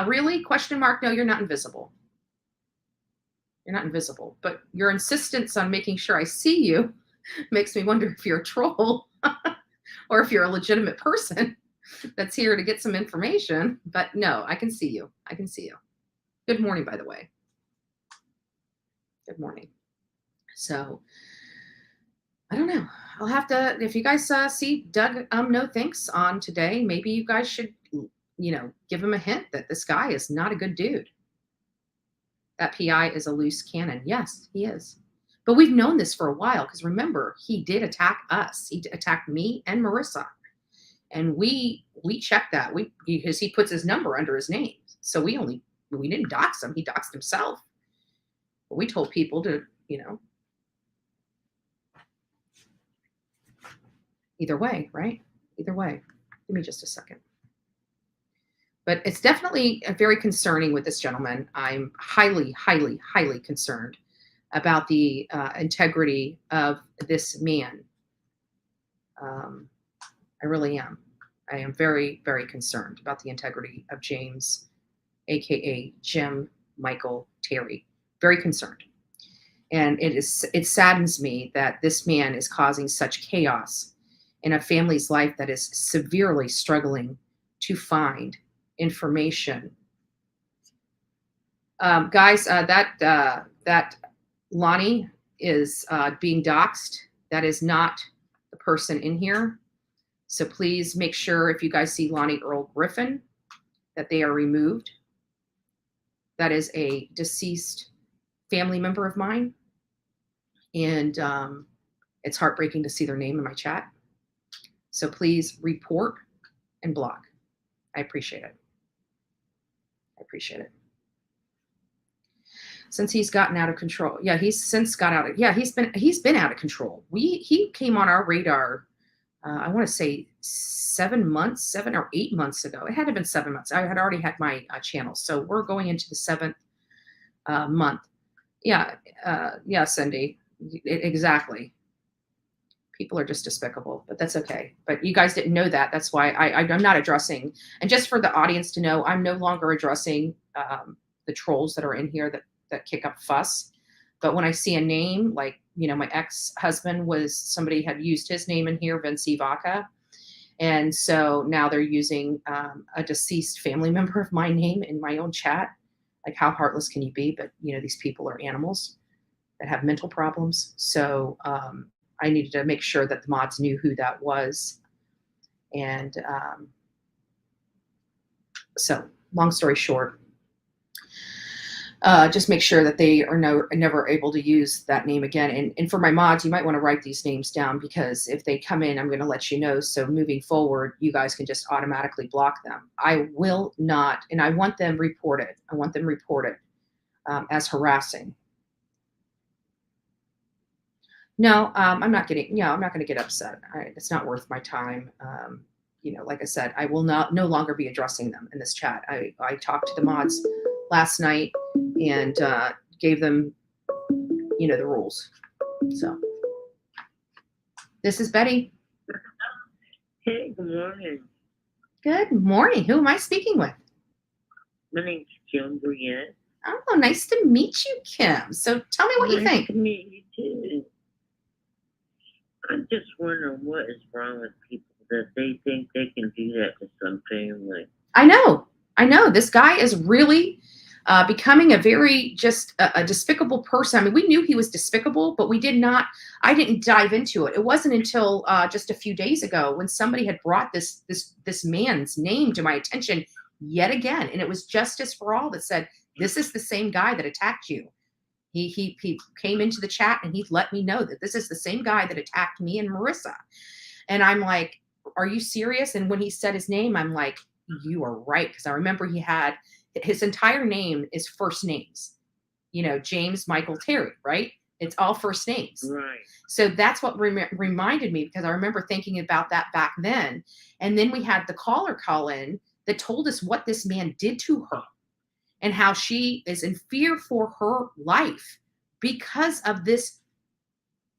Really? Question mark? No, you're not invisible. You're not invisible, but your insistence on making sure I see you makes me wonder if you're a troll or if you're a legitimate person that's here to get some information. But no, I can see you. I can see you. Good morning, by the way. Good morning. So, I don't know. I'll have to, if you guys see Doug, no thanks on today, maybe you guys should, give him a hint that this guy is not a good dude. That PI is a loose cannon. Yes, he is. But we've known this for a while, because remember, he did attack us. He attacked me and Marissa. And we checked that. Because he puts his number under his name. So we didn't dox him. He doxed himself. But we told people to, either way, right? Either way. Give me just a second. But it's definitely very concerning with this gentleman. I'm highly, highly, highly concerned about the integrity of this man. I really am. I am very, very concerned about the integrity of James, aka Jim Michael Terry. Very concerned. And it saddens me that this man is causing such chaos in a family's life that is severely struggling to find information. Guys, that Lonnie is being doxxed. That is not the person in here. So please make sure, if you guys see Lonnie Earl Griffin, that they are removed. That is a deceased family member of mine. And it's heartbreaking to see their name in my chat. So please report and block. I appreciate it. I appreciate it. Since he's gotten out of control. Yeah, he's since got out of, yeah, he's been out of control. He came on our radar, I want to say 7 or 8 months ago. It had to have been 7 months. I had already had my channel. So we're going into the 7th month. Yeah, Cindy, exactly. People are just despicable, but that's okay. But you guys didn't know that. That's why I'm not addressing. And just for the audience to know, I'm no longer addressing the trolls that are in here that kick up fuss. But when I see a name, like, my ex-husband somebody had used his name in here, Vince Vaca. And so now they're using a deceased family member of my name in my own chat. Like, how heartless can you be? But, these people are animals that have mental problems. So I needed to make sure that the mods knew who that was. And so long story short, just make sure that they are never able to use that name again. And for my mods, you might want to write these names down, because if they come in, I'm going to let you know. So moving forward, you guys can just automatically block them. I will not, and I want them reported. I want them reported as harassing. No, I'm not going to get upset. It's not worth my time. Like I said, I will no longer be addressing them in this chat. I talked to the mods last night and gave them, the rules. So this is Betty. Hey, good morning. Good morning. Who am I speaking with? My name's Kim Brienne. Oh, nice to meet you, Kim. So tell me what you think. Nice to meet you too. I'm just wondering what is wrong with people that they think they can do that to some family. I know. This guy is really becoming a very a despicable person. I mean, we knew he was despicable, but I didn't dive into it. It wasn't until just a few days ago when somebody had brought this man's name to my attention yet again. And it was Justice for All that said, this is the same guy that attacked you. He came into the chat and he let me know that this is the same guy that attacked me and Marissa. And I'm like, are you serious? And when he said his name, I'm like, you are right. Because I remember he had his entire name is first names, James, Michael, Terry, right? It's all first names. Right. So that's what reminded me, because I remember thinking about that back then. And then we had the caller call in that told us what this man did to her and how she is in fear for her life because of this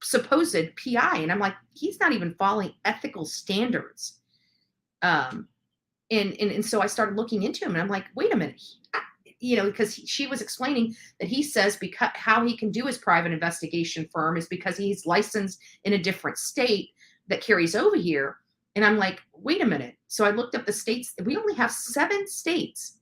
supposed PI. And I'm like, he's not even following ethical standards. And so I started looking into him and I'm like, wait a minute, because she was explaining that he says because how he can do his private investigation firm is because he's licensed in a different state that carries over here. And I'm like, wait a minute. So I looked up the states. We only have 7 states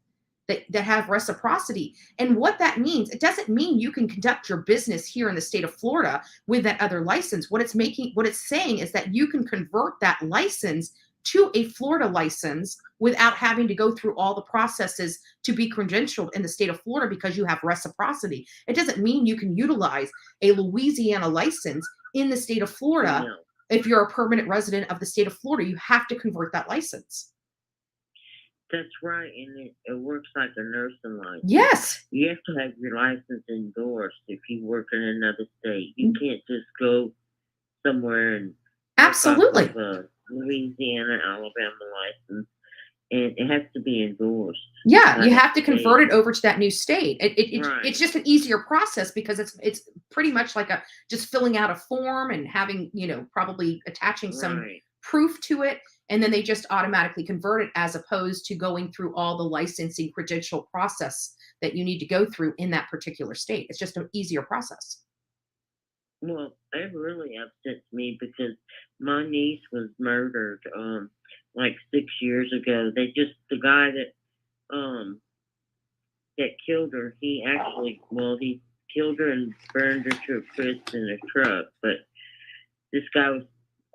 that have reciprocity. And what that means, it doesn't mean you can conduct your business here in the state of Florida with that other license. What it's saying is that you can convert that license to a Florida license without having to go through all the processes to be credentialed in the state of Florida because you have reciprocity. It doesn't mean you can utilize a Louisiana license in the state of Florida. No. If you're a permanent resident of the state of Florida, you have to convert that license. That's right, and it works like a nursing license. Yes. You have to have your license endorsed if you work in another state. You can't just go somewhere and absolutely off of a Louisiana, Alabama license, and it has to be endorsed. Yeah, you have to convert it over to that new state. Right. It's just an easier process because it's pretty much like just filling out a form and having probably attaching some proof to it. And then they just automatically convert it as opposed to going through all the licensing credential process that you need to go through in that particular state. It's just an easier process. Well, it really upsets me because my niece was murdered like 6 years ago. The guy that killed her, he killed her and burned her to a crisp in a truck. But this guy was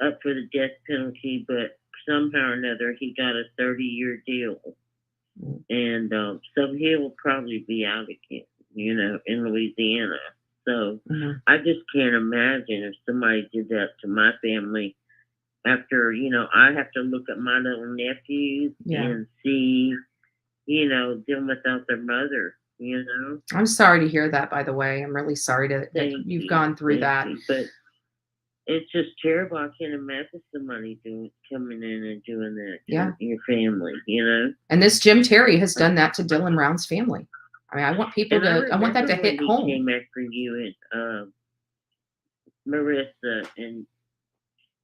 up for the death penalty, but somehow or another, he got a 30-year deal. And so he'll probably be out again, in Louisiana. So I just can't imagine if somebody did that to my family after, I have to look at my little nephews and see, them without their mother, I'm sorry to hear that, by the way. I'm really sorry that you've gone through that. But it's just terrible. I can't imagine somebody coming in and doing that to your family, And this Jim Terry has done that to Dylan Round's family. I mean, I want people I want that to hit home. He came after you and Marissa, and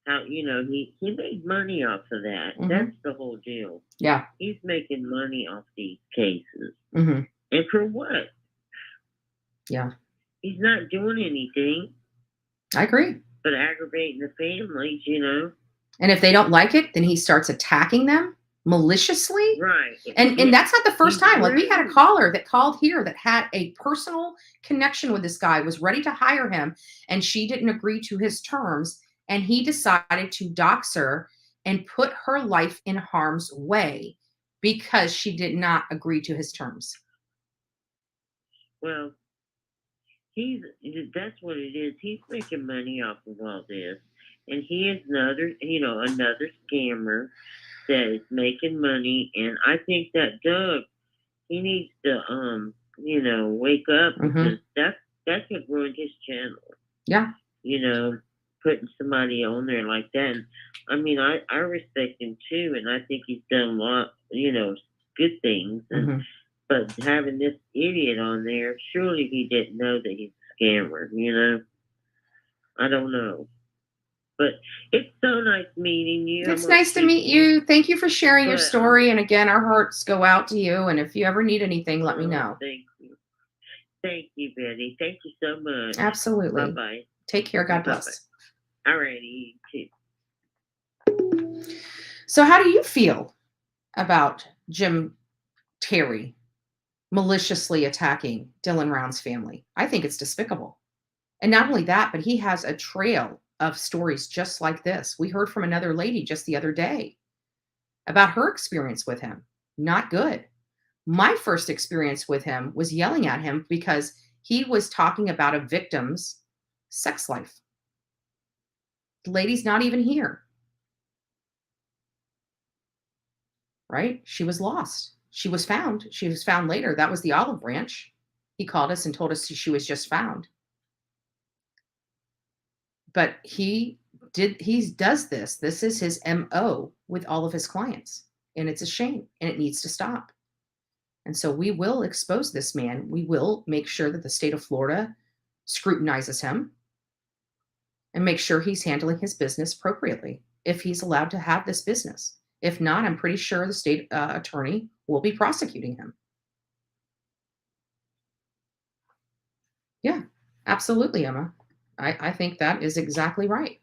how he made money off of that. That's the whole deal. Yeah, he's making money off these cases, and for what? Yeah, he's not doing anything. I agree. But aggravating the families, And if they don't like it, then he starts attacking them maliciously. Right. And that's not the first He's time. Like, we had a rude. caller that called here that had a personal connection with this guy, was ready to hire him, and she didn't agree to his terms, and he decided to dox her and put her life in harm's way because she did not agree to his terms. Well, that's what it is. He's making money off of all this. And he is another scammer that is making money. And I think that Doug, he needs to, wake up, because that's what ruined his channel. Yeah. Putting somebody on there like that. And, I mean, I respect him too, and I think he's done a lot, good things. And, but having this idiot on there, surely he didn't know that he's a scammer, I don't know. But it's so nice meeting you. It's nice to meet you. Thank you for sharing your story. And again, our hearts go out to you. And if you ever need anything, let me know. Thank you. Thank you, Betty. Thank you so much. Absolutely. Bye-bye. Take care. God bless. All righty. You too. So how do you feel about Jim Terry maliciously attacking Dylan Round's family? I think it's despicable. And not only that, but he has a trail of stories just like this. We heard from another lady just the other day about her experience with him. Not good. My first experience with him was yelling at him because he was talking about a victim's sex life. The lady's not even here. Right? She was lost. She was found. She was found later. That was the olive branch. He called us and told us she was just found. But he does this. This is his MO with all of his clients. And it's a shame. And it needs to stop. And so we will expose this man. We will make sure that the state of Florida scrutinizes him and make sure he's handling his business appropriately, if he's allowed to have this business. If not, I'm pretty sure the state attorney will be prosecuting him. Yeah, absolutely, Emma. I think that is exactly right.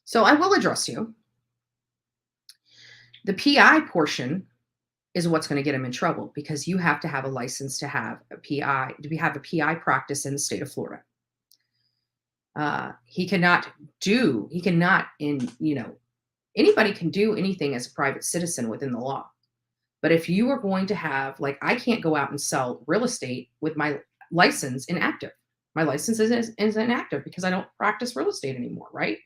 So I will address you. The PI portion is what's going to get him in trouble, because you have to have a license to have a PI, have a PI practice in the state of Florida. Anybody can do anything as a private citizen within the law. But if you are going to have, like, I can't go out and sell real estate with my license inactive. My license is inactive because I don't practice real estate anymore, right?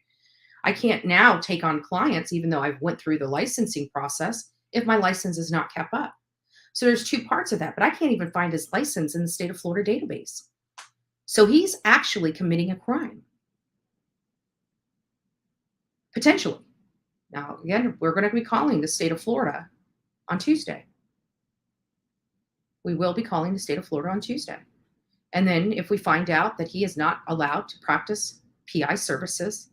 I can't now take on clients, even though I've went through the licensing process, if my license is not kept up. So there's two parts of that, but I can't even find his license in the state of Florida database. So he's actually committing a crime. Potentially. Now, again, we're going to be calling the state of Florida on Tuesday. We will be calling the state of Florida on Tuesday. And then if we find out that he is not allowed to practice PI services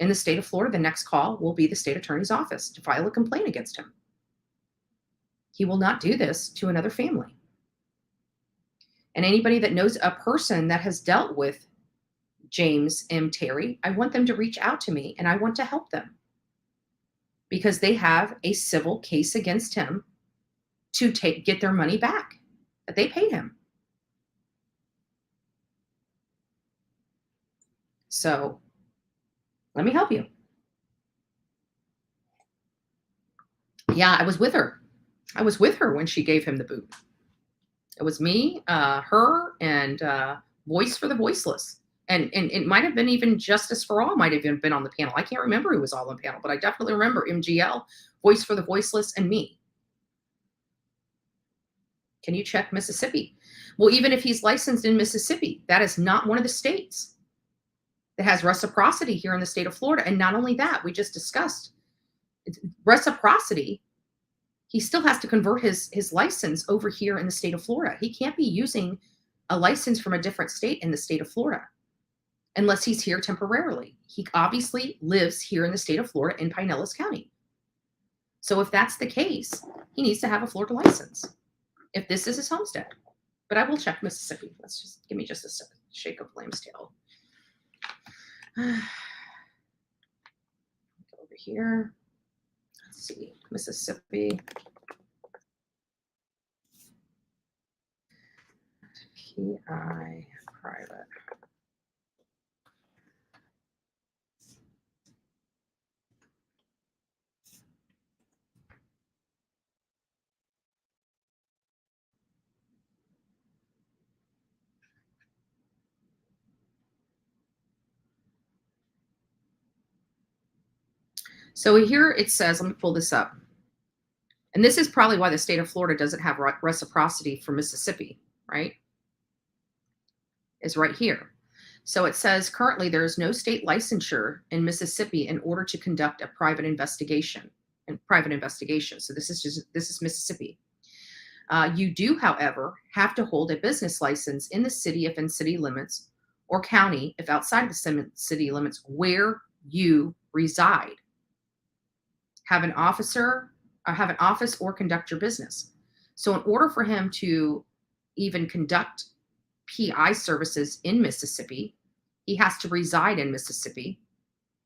in the state of Florida, the next call will be the state attorney's office to file a complaint against him. He will not do this to another family. And anybody that knows a person that has dealt with James M. Terry, I want them to reach out to me, and I want to help them, because they have a civil case against him to get their money back that they paid him. So let me help you. Yeah, I was with her. I was with her when she gave him the boot. It was me, her, and Voice for the Voiceless. And it might have been even Justice for All might have even been on the panel. I can't remember who was all on the panel, but I definitely remember MGL, Voice for the Voiceless, and me. Can you check Mississippi? Well, even if he's licensed in Mississippi, that is not one of the states that has reciprocity here in the state of Florida. And not only that, we just discussed reciprocity. He still has to convert his license over here in the state of Florida. He can't be using a license from a different state in the state of Florida unless he's here temporarily. He obviously lives here in the state of Florida in Pinellas County. So if that's the case, he needs to have a Florida license if this is his homestead. But I will check Mississippi. Let's just give me just a shake of lamb's tail. Go over here. Let's see, Mississippi. PI private. So here it says, let me pull this up. And this is probably why the state of Florida doesn't have reciprocity for Mississippi, right? Is right here. So it says currently there is no state licensure in Mississippi in order to conduct a private investigation. So this is Mississippi. You do, however, have to hold a business license in the city if in city limits, or county if outside the city limits where you reside. Have an office or conduct your business. So in order for him to even conduct PI services in Mississippi, he has to reside in Mississippi,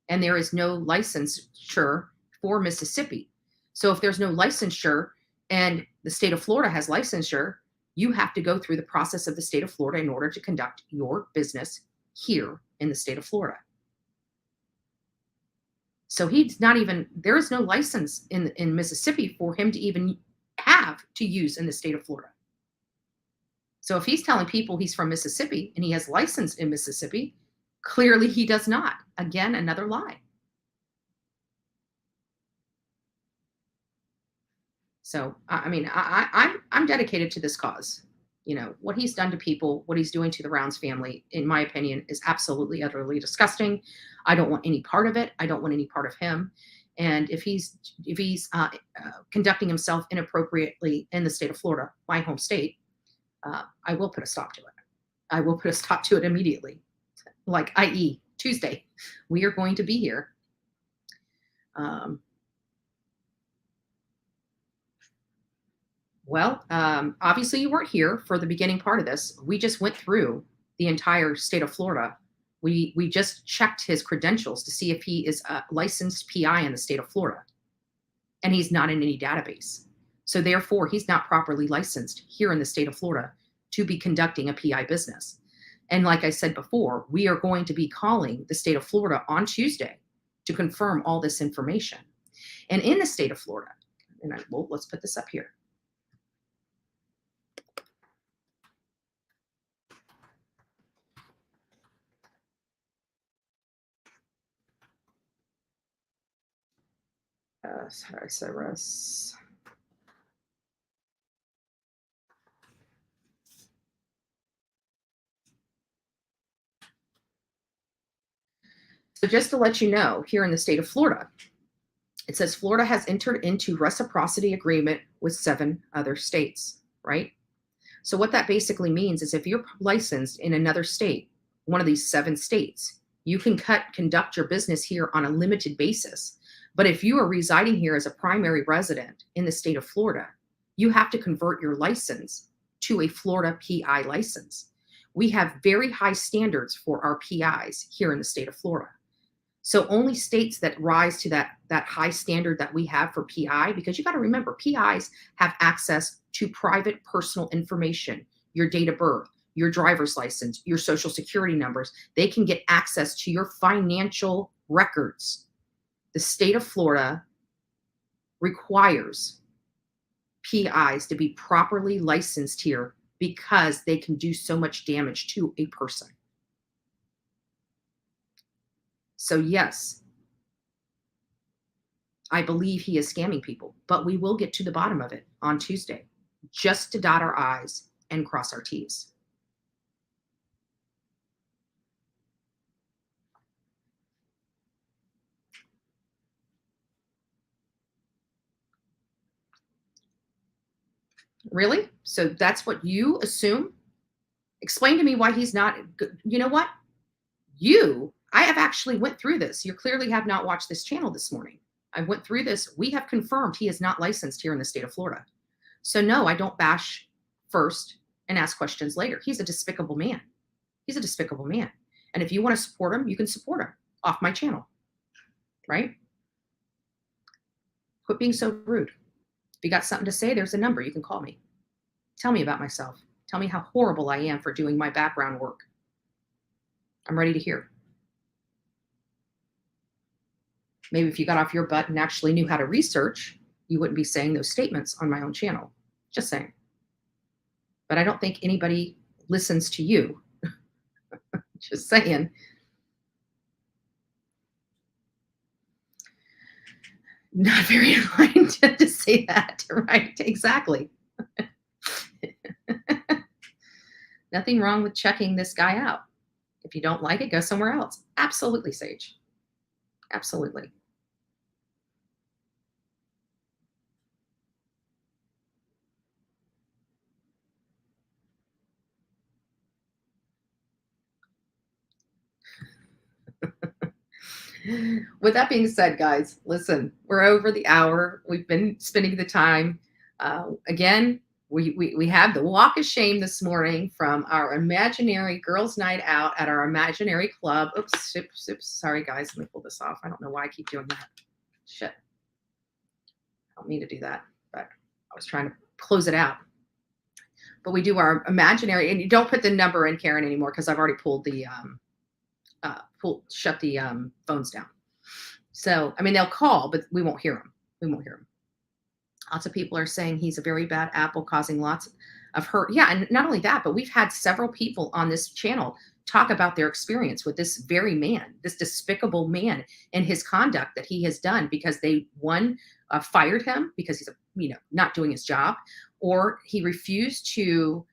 and there is no licensure for Mississippi. So if there's no licensure and the state of Florida has licensure, you have to go through the process of the state of Florida in order to conduct your business here in the state of Florida. So he's not even, there is no license in Mississippi for him to even have to use in the state of Florida. So if he's telling people he's from Mississippi and he has license in Mississippi, clearly he does not. Again, another lie. So, I mean, I'm dedicated to this cause. You know, what he's done to people, what he's doing to the Rounds family, in my opinion, is absolutely, utterly disgusting. I don't want any part of it. I don't want any part of him. And if he's conducting himself inappropriately in the state of Florida, my home state, I will put a stop to it. I will put a stop to it immediately. Like, i.e., Tuesday, we are going to be here. Well, obviously you weren't here for the beginning part of this. We just went through the entire state of Florida. We just checked his credentials to see if he is a licensed PI in the state of Florida. And he's not in any database. So therefore, he's not properly licensed here in the state of Florida to be conducting a PI business. And like I said before, we are going to be calling the state of Florida on Tuesday to confirm all this information. And in the state of Florida, and let's put this up here. How do I say Russ? So just to let you know, here in the state of Florida, it says Florida has entered into reciprocity agreement with 7 other states, right? So what that basically means is if you're licensed in another state, one of these 7 states, you can conduct your business here on a limited basis. But if you are residing here as a primary resident in the state of Florida, you have to convert your license to a Florida PI license. We have very high standards for our PIs here in the state of Florida. So only states that rise to that high standard that we have for PI, because you got to remember, PIs have access to private personal information, your date of birth, your driver's license, your social security numbers. They can get access to your financial records. The state of Florida requires PIs to be properly licensed here because they can do so much damage to a person. So yes, I believe he is scamming people, but we will get to the bottom of it on Tuesday, just to dot our I's and cross our T's. Really? So that's what you assume? Explain to me why he's not. You know what? I have actually went through this. You clearly have not watched this channel this morning. I went through this. We have confirmed he is not licensed here in the state of Florida. So no, I don't bash first and ask questions later. He's a despicable man. He's a despicable man. And if you want to support him, you can support him off my channel, right? Quit being so rude. If you got something to say, there's a number. You can call me. Tell me about myself. Tell me how horrible I am for doing my background work. I'm ready to hear. Maybe if you got off your butt and actually knew how to research, you wouldn't be saying those statements on my own channel. Just saying. But I don't think anybody listens to you. Just saying. Not very inclined to say that, right? Exactly. Nothing wrong with checking this guy out. If you don't like it, go somewhere else. Absolutely, Sage. Absolutely. With that being said, guys, listen, we're over the hour. We've been spending the time. Again, we had the walk of shame this morning from our imaginary girls' night out at our imaginary club. Oops, sorry, guys. Let me pull this off. I don't know why I keep doing that. Shit. I don't mean to do that, but I was trying to close it out. But we do our imaginary, and you don't put the number in, Karen, anymore, because I've already pulled the shut the phones down. So, I mean, they'll call, but we won't hear them. We won't hear them. Lots of people are saying he's a very bad apple, causing lots of hurt. Yeah, and not only that, but we've had several people on this channel talk about their experience with this very man, this despicable man, and his conduct that he has done, because they, one, fired him because he's not doing his job, or he refused to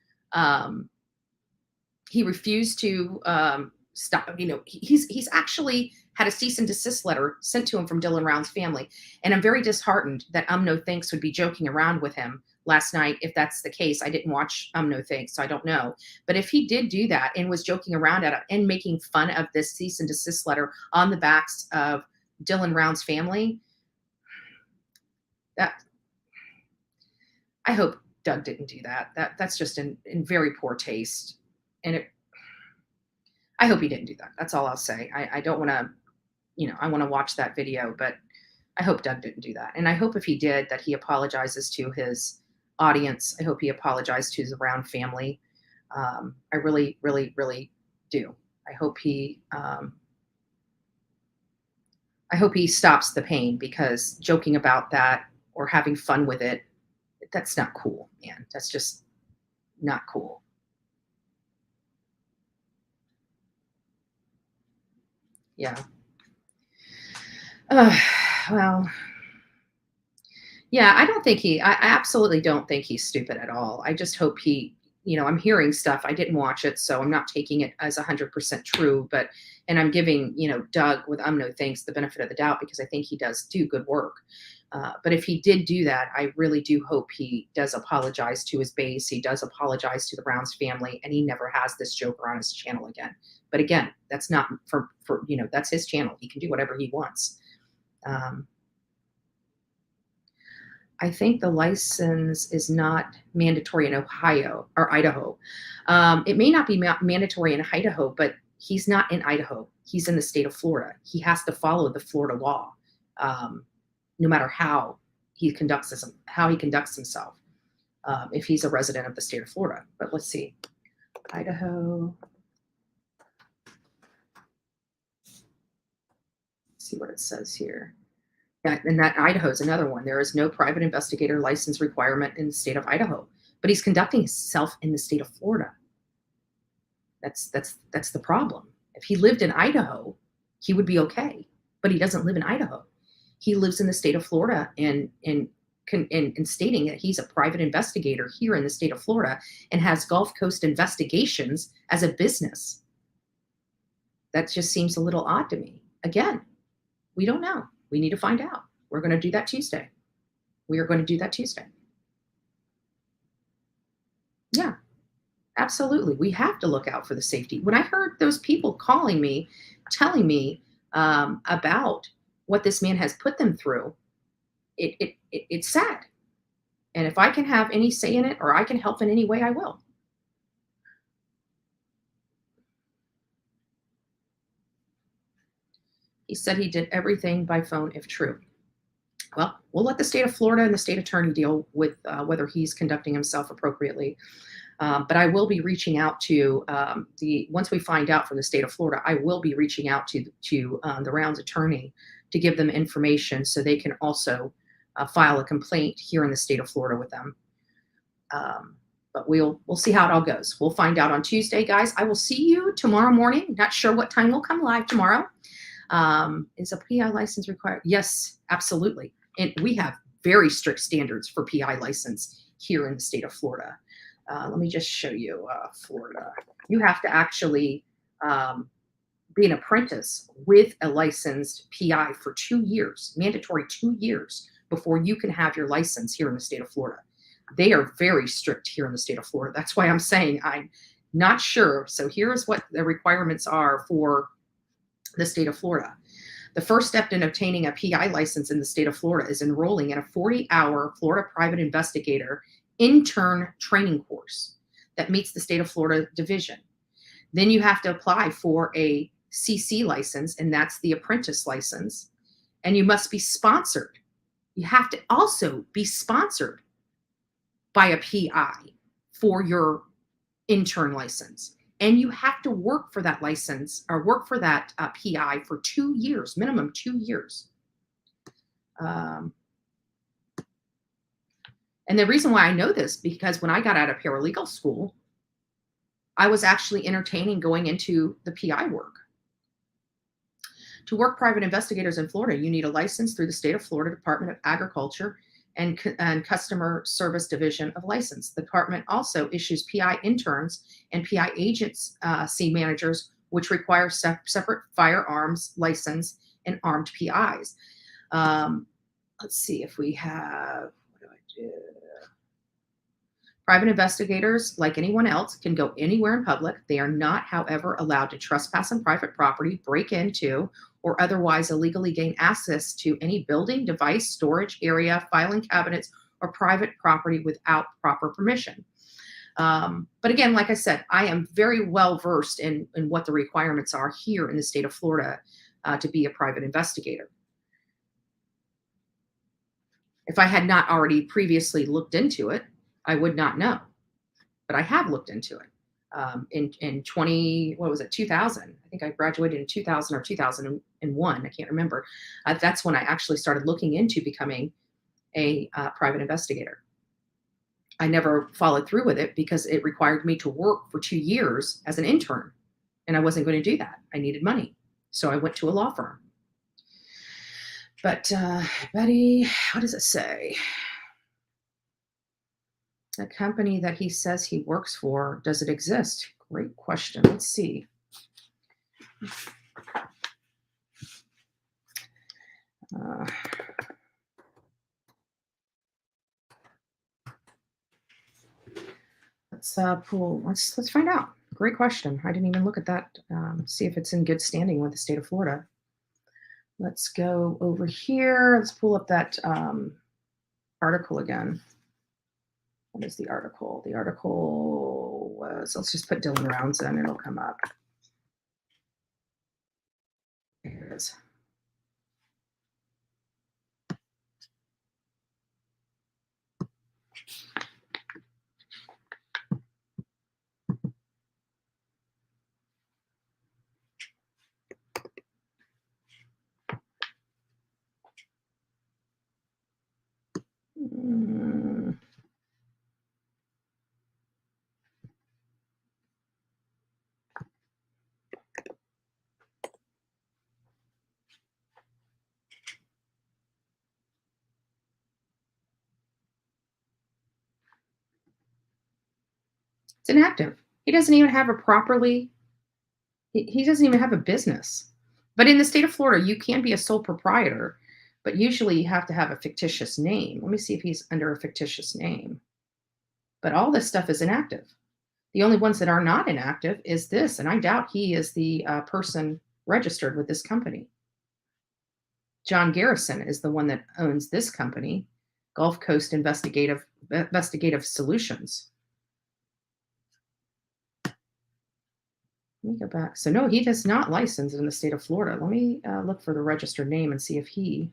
stop. He's actually had a cease and desist letter sent to him from Dylan Round's family. And I'm very disheartened that No Thanks would be joking around with him last night. If that's the case, I didn't watch No Thanks, so I don't know. But if he did do that and was joking around at it and making fun of this cease and desist letter on the backs of Dylan Round's family, that I hope Doug didn't do that. That's just in very poor taste. And I hope he didn't do that. That's all I'll say. I don't want to, I want to watch that video, but I hope Doug didn't do that. And I hope if he did, that he apologizes to his audience. I hope he apologized to his Round family. I really, really, really do. I hope he stops the pain, because joking about that or having fun with it, that's not cool, man. That's just not cool. Yeah. Well, yeah, I absolutely don't think he's stupid at all. I just hope I'm hearing stuff. I didn't watch it, so I'm not taking it as 100% true, and I'm giving, Doug with No Thanks the benefit of the doubt, because I think he does do good work. But if he did do that, I really do hope he does apologize to his base. He does apologize to the Browns family, and he never has this joker on his channel again. But again, that's not for that's his channel. He can do whatever he wants. I think the license is not mandatory in Ohio or Idaho. It may not be mandatory in Idaho, but he's not in Idaho. He's in the state of Florida. He has to follow the Florida law, no matter how he conducts himself, if he's a resident of the state of Florida. But let's see, Idaho. Let's see what it says here. And that Idaho is another one. There is no private investigator license requirement in the state of Idaho, but he's conducting himself in the state of Florida. That's the problem. If he lived in Idaho, he would be okay, but he doesn't live in Idaho. He lives in the state of Florida, and stating that he's a private investigator here in the state of Florida and has Gulf Coast Investigations as a business. That just seems a little odd to me. Again, we don't know. We need to find out. We're going to do that Tuesday. We are going to do that Tuesday. Yeah, absolutely. We have to look out for the safety. When I heard those people calling me, telling me about what this man has put them through, it's sad. And if I can have any say in it or I can help in any way, I will. He said he did everything by phone if true. Well, we'll let the state of Florida and the state attorney deal with whether he's conducting himself appropriately. But I will be reaching out to once we find out from the state of Florida, I will be reaching out to the Rounds attorney to give them information so they can also file a complaint here in the state of Florida with them. But we'll see how it all goes. We'll find out on Tuesday, guys. I will see you tomorrow morning. Not sure what time we'll come live tomorrow. Is a PI license required? Yes, absolutely. And we have very strict standards for PI license here in the state of Florida. Let me just show you Florida. You have to actually be an apprentice with a licensed PI for 2 years, mandatory 2 years before you can have your license here in the state of Florida. They are very strict here in the state of Florida. That's why I'm saying I'm not sure. So here's what the requirements are for the state of Florida. The first step in obtaining a PI license in the state of Florida is enrolling in a 40-hour Florida private investigator intern training course that meets the state of Florida division. Then you have to apply for a CC license, and that's the apprentice license. And you must be sponsored. You have to also be sponsored by a PI for your intern license. And you have to work for that license or work for that PI for 2 years, minimum 2 years. And the reason why I know this, because when I got out of paralegal school, I was actually entertaining going into the PI work. To work private investigators in Florida, you need a license through the state of Florida Department of Agriculture and Customer Service Division of License. The department also issues PI interns and PI agency managers, which require separate firearms license and armed PIs. Let's see if we have, what do I do? Private investigators, like anyone else, can go anywhere in public. They are not, however, allowed to trespass on private property, break into, or otherwise illegally gain access to any building, device, storage area, filing cabinets, or private property without proper permission. But again, like I said, I am very well versed in what the requirements are here in the state of Florida to be a private investigator. If I had not already previously looked into it, I would not know, but I have looked into it. In 2000, I think I graduated in 2000 or 2001. I can't remember. That's when I actually started looking into becoming a private investigator. I never followed through with it because it required me to work for 2 years as an intern, and I wasn't going to do that. I needed money. So I went to a law firm. But Betty, what does it say? The company that he says he works for, does it exist? Great question. Let's see. Let's find out. Great question. I didn't even look at that. See if it's in good standing with the state of Florida. Let's go over here. Let's pull up that article again. What is the article? The article was, let's just put Dylan Rounds in, it'll come up. Here it is. It's inactive. He doesn't even have a properly, he doesn't even have a business. But in the state of Florida, you can be a sole proprietor, but usually you have to have a fictitious name. Let me see if he's under a fictitious name. But all this stuff is inactive. The only ones that are not inactive is this, and I doubt he is the person registered with this company. John Garrison is the one that owns this company, Gulf Coast Investigative Solutions. Let me go back. So no, he does not license in the state of Florida. Let me look for the registered name and see if he.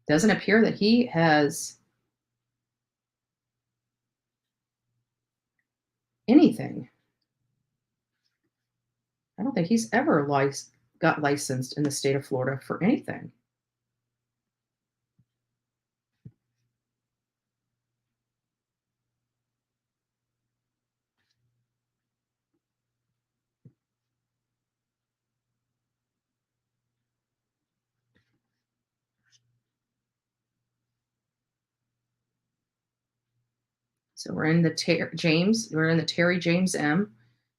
Doesn't appear that he has anything. I don't think he's ever got licensed in the state of Florida for anything. So we're in the Terry James M.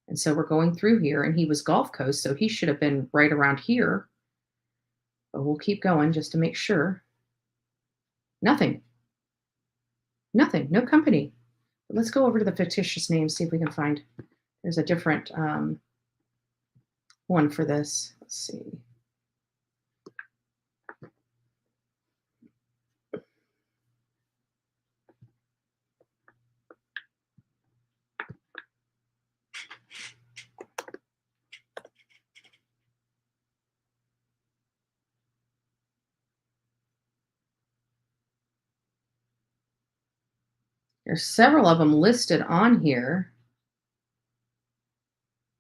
And so we're going through here, and he was Gulf Coast, so he should have been right around here. But we'll keep going just to make sure. Nothing. Nothing. No company. But let's go over to the fictitious name, see if we can find. There's a different one for this. Let's see. There's several of them listed on here,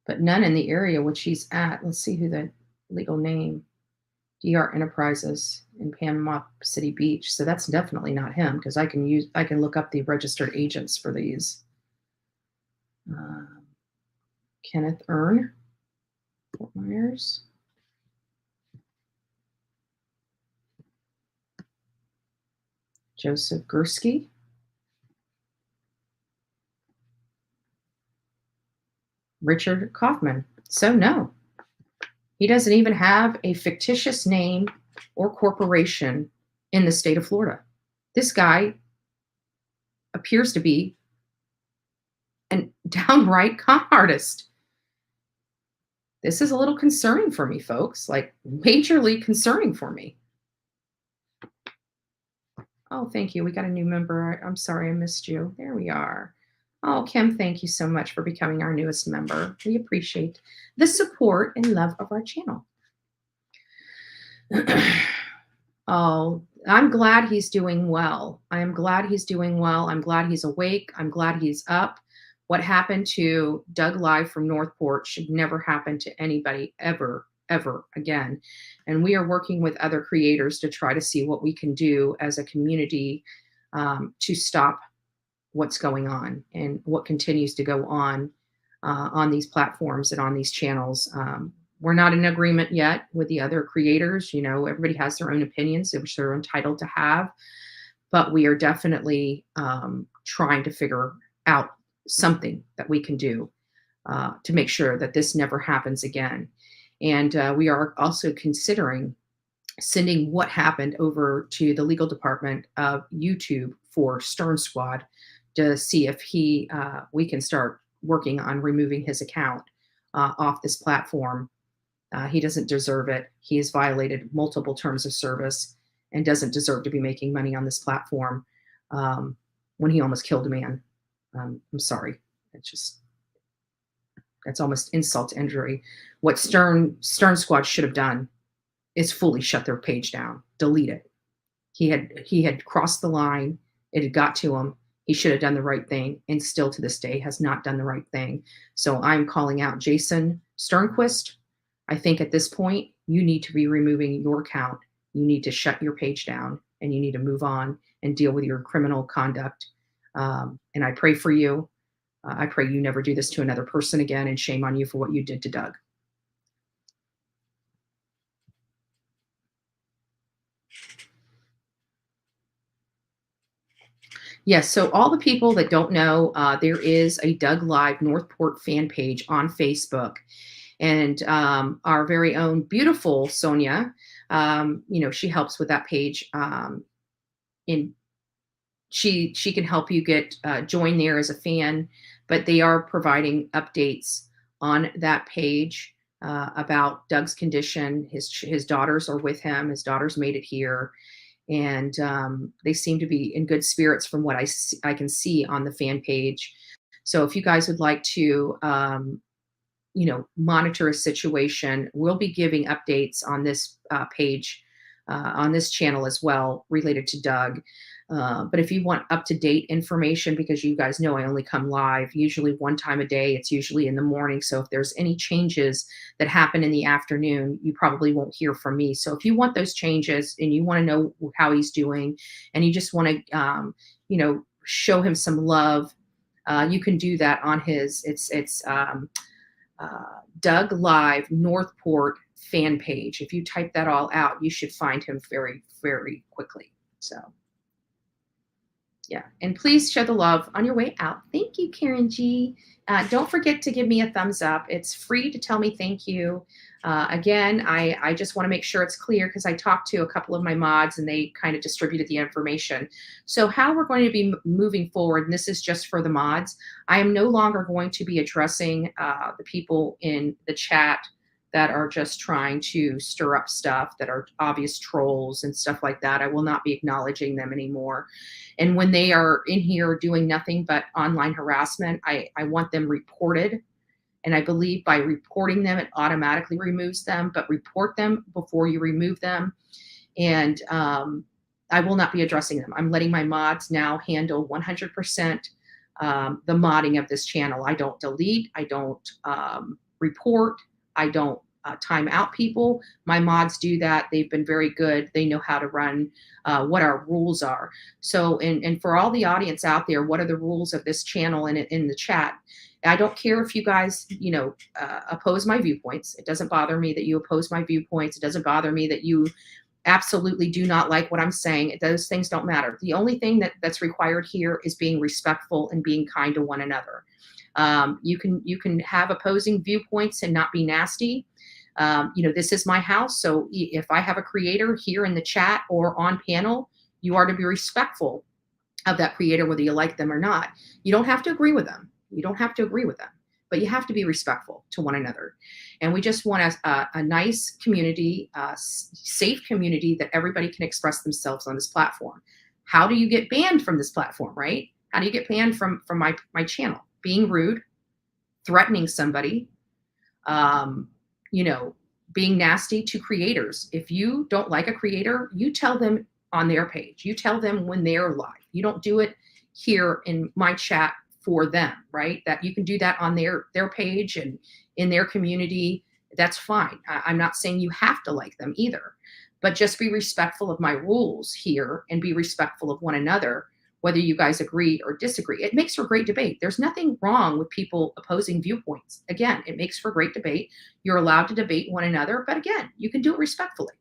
but none in the area which he's at. Let's see who the legal name. DR Enterprises in Panama City Beach. So that's definitely not him, because I can look up the registered agents for these. Kenneth Earn, Fort Myers. Joseph Gursky. Richard Kaufman. So no, he doesn't even have a fictitious name or corporation in the state of Florida. This guy appears to be a downright con artist. This is a little concerning for me, folks, like majorly concerning for me. Oh, thank you. We got a new member. I'm sorry I missed you. There we are. Oh, Kim, thank you so much for becoming our newest member. We appreciate the support and love of our channel. Oh, I'm glad he's doing well. I am glad he's doing well. I'm glad he's awake. I'm glad he's up. What happened to Doug Live from Northport should never happen to anybody ever, ever again. And we are working with other creators to try to see what we can do as a community to stop what's going on and what continues to go on these platforms and on these channels. We're not in agreement yet with the other creators. You know, everybody has their own opinions, which they're entitled to have, but we are definitely trying to figure out something that we can do to make sure that this never happens again. And we are also considering sending what happened over to the legal department of YouTube for Stern Squad to see if we can start working on removing his account off this platform. He doesn't deserve it. He has violated multiple terms of service and doesn't deserve to be making money on this platform when he almost killed a man. I'm sorry. That's almost insult to injury. What Stern Squad should have done is fully shut their page down, delete it. He had crossed the line. It had got to him. He should have done the right thing, and still to this day has not done the right thing. So I'm calling out Jason Sternquist. I think at this point, you need to be removing your account. You need to shut your page down, and you need to move on and deal with your criminal conduct. And I pray for you. I pray you never do this to another person again, and shame on you for what you did to Doug. Yes, so all the people that don't know, there is a Doug Live Northport fan page on Facebook. And our very own beautiful Sonia, she helps with that page. she can help you get join there as a fan, but they are providing updates on that page about Doug's condition. His daughters are with him. His daughters made it here, and they seem to be in good spirits from what I can see on the fan page. So if you guys would like to, monitor a situation, we'll be giving updates on this page, on this channel as well, related to Doug. But if you want up-to-date information, because you guys know I only come live usually one time a day, it's usually in the morning. So if there's any changes that happen in the afternoon, you probably won't hear from me. So if you want those changes and you want to know how he's doing, and you just want to, show him some love, you can do that on his, it's Doug Live Northport fan page. If you type that all out, you should find him very, very quickly. So yeah, and please show the love on your way out. Thank you, Karen G. Don't forget to give me a thumbs up. It's free to tell me thank you. Again, I just want to make sure it's clear, because I talked to a couple of my mods and they kind of distributed the information. So how we're going to be moving forward, and this is just for the mods, I am no longer going to be addressing the people in the chat that are just trying to stir up stuff, that are obvious trolls and stuff like that. I will not be acknowledging them anymore. And when they are in here doing nothing but online harassment, I want them reported. And I believe by reporting them, it automatically removes them, but report them before you remove them. And I will not be addressing them. I'm letting my mods now handle 100% the modding of this channel. I don't delete, I don't report, I don't time out people. My mods do that. They've been very good. They know how to run, what our rules are. So, and for all the audience out there, what are the rules of this channel in the chat? I don't care if you guys, oppose my viewpoints. It doesn't bother me that you oppose my viewpoints. It doesn't bother me that you absolutely do not like what I'm saying. Those things don't matter. The only thing that's required here is being respectful and being kind to one another. You can have opposing viewpoints and not be nasty. This is my house. So if I have a creator here in the chat or on panel, you are to be respectful of that creator, whether you like them or not. You don't have to agree with them. You don't have to agree with them, but you have to be respectful to one another. And we just want a nice community, safe community that everybody can express themselves on this platform. How do you get banned from this platform, right? How do you get banned from my channel? Being rude, threatening somebody, being nasty to creators. If you don't like a creator, you tell them on their page. You tell them when they're live. You don't do it here in my chat for them, right? That you can do that on their page and in their community. That's fine. I'm not saying you have to like them either, but just be respectful of my rules here and be respectful of one another, whether you guys agree or disagree. It makes for great debate. There's nothing wrong with people opposing viewpoints. Again, it makes for great debate. You're allowed to debate one another, but again, you can do it respectfully.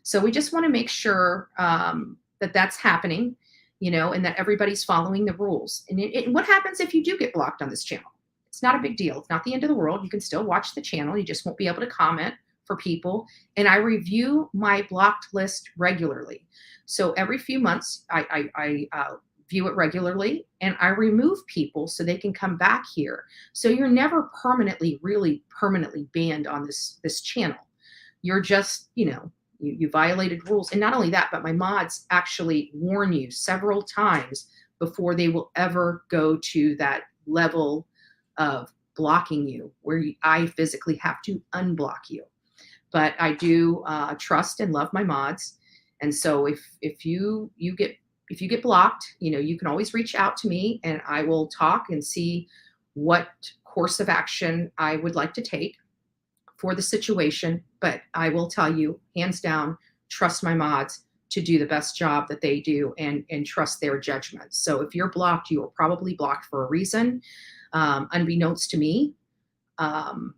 So we just want to make sure that that's happening, and that everybody's following the rules. And what happens if you do get blocked on this channel? It's not a big deal. It's not the end of the world. You can still watch the channel. You just won't be able to comment for people. And I review my blocked list regularly. So every few months, I view it regularly, and I remove people so they can come back here. So you're never really permanently banned on this channel. You're just, you violated rules. And not only that, but my mods actually warn you several times before they will ever go to that level of blocking you, where I physically have to unblock you. But I do trust and love my mods. And so if you get blocked, you can always reach out to me, and I will talk and see what course of action I would like to take for the situation. But I will tell you, hands down, trust my mods to do the best job that they do, and trust their judgment. So if you're blocked, you are probably blocked for a reason, unbeknownst to me. And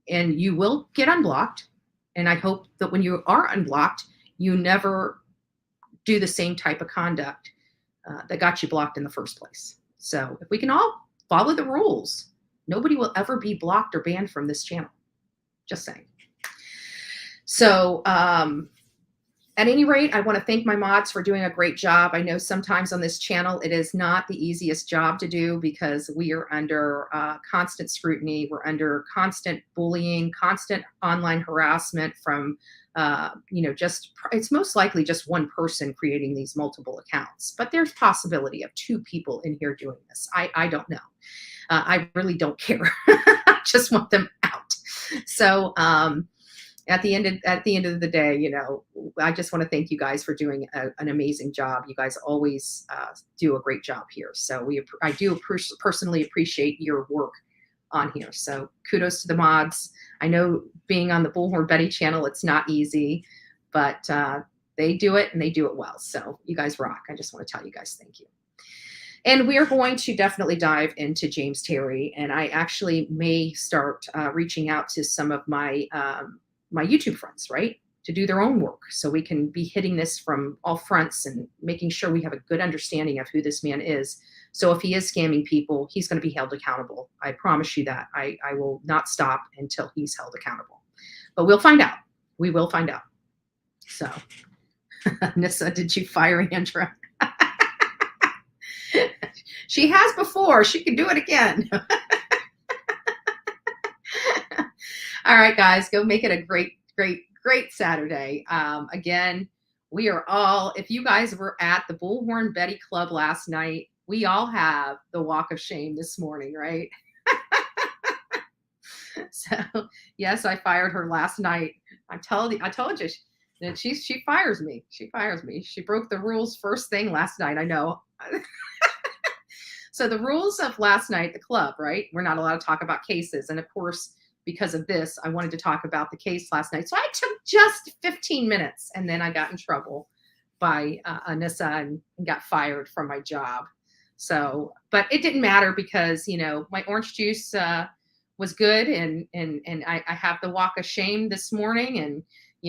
you will get unblocked. And I hope that when you are unblocked, you never do the same type of conduct that got you blocked in the first place. So if we can all follow the rules, nobody will ever be blocked or banned from this channel. Just saying. So At any rate, I want to thank my mods for doing a great job. I know sometimes on this channel, it is not the easiest job to do because we are under constant scrutiny. We're under constant bullying, constant online harassment from, it's most likely just one person creating these multiple accounts. But there's possibility of 2 people in here doing this. I don't know. I really don't care. I just want them out. So, at the end of the day, I just want to thank you guys for doing an amazing job. You guys always do a great job here. So I do personally appreciate your work on here. So kudos to the mods. I know being on the Bullhorn Betty channel, it's not easy, but they do it and they do it well. So you guys rock. I just want to tell you guys thank you. And we are going to definitely dive into James Terry. And I actually may start reaching out to some of my my YouTube friends, right, to do their own work. So we can be hitting this from all fronts and making sure we have a good understanding of who this man is. So if he is scamming people, he's going to be held accountable. I promise you that. I will not stop until he's held accountable. But we'll find out. We will find out. So, Nissa, did you fire Andra? She has before. She can do it again. All right, guys, go make it a great, great, great Saturday. Again, we are all, if you guys were at the Bullhorn Betty Club last night, we all have the walk of shame this morning, right? So, yes, I fired her last night. I told you that she fires me. She fires me. She broke the rules first thing last night. I know. So the rules of last night, the club, right? We're not allowed to talk about cases. And of course, because of this, I wanted to talk about the case last night. So I took just 15 minutes and then I got in trouble by Anissa and got fired from my job. So, but it didn't matter because, my orange juice was good and I have the walk of shame this morning. And,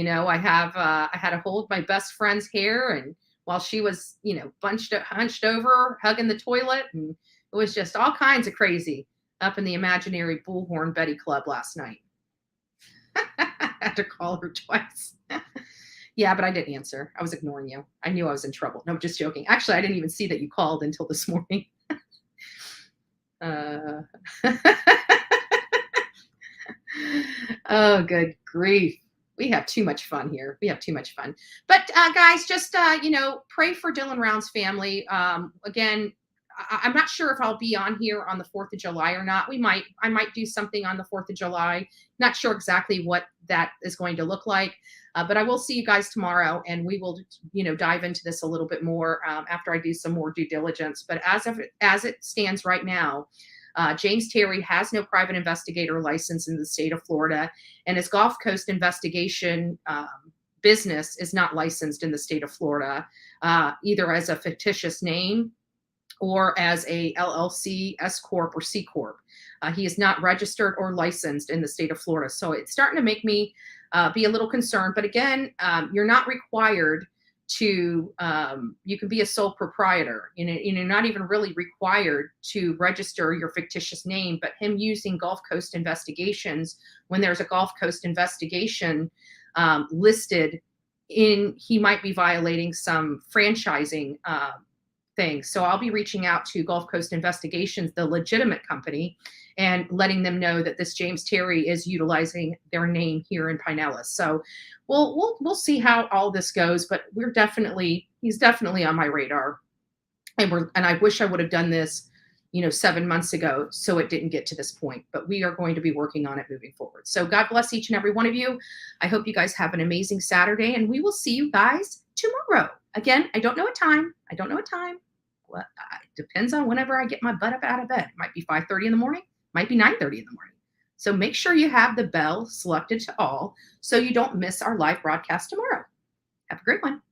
I had to hold my best friend's hair and while she was, hunched over, hugging the toilet. And it was just all kinds of crazy up in the imaginary Bullhorn Betty Club last night. I had to call her twice. Yeah, but I didn't answer. I was ignoring you. I knew I was in trouble. No, I'm just joking. Actually, I didn't even see that you called until this morning. Oh, good grief. We have too much fun here. We have too much fun. But guys, just, pray for Dylan Round's family. Again, I'm not sure if I'll be on here on the 4th of July or not. I might do something on the 4th of July. Not sure exactly what that is going to look like. But I will see you guys tomorrow and we will, dive into this a little bit more after I do some more due diligence. But as it stands right now, James Terry has no private investigator license in the state of Florida, and his Gulf Coast investigation business is not licensed in the state of Florida, either as a fictitious name or as a LLC, S Corp, or C Corp. He is not registered or licensed in the state of Florida. So it's starting to make me be a little concerned. But again, you're not required to, you can be a sole proprietor. You're not even really required to register your fictitious name, but him using Gulf Coast Investigations, when there's a Gulf Coast investigation listed in, he might be violating some franchising things. So I'll be reaching out to Gulf Coast Investigations, the legitimate company, and letting them know that this James Terry is utilizing their name here in Pinellas. So we'll see how all this goes, but he's definitely on my radar. And I wish I would have done this, 7 months ago, so it didn't get to this point, but we are going to be working on it moving forward. So God bless each and every one of you. I hope you guys have an amazing Saturday, and we will see you guys tomorrow. Again, I don't know a time. Well, it depends on whenever I get my butt up out of bed. It might be 5:30 in the morning, might be 9:30 in the morning. So make sure you have the bell selected to all so you don't miss our live broadcast tomorrow. Have a great one.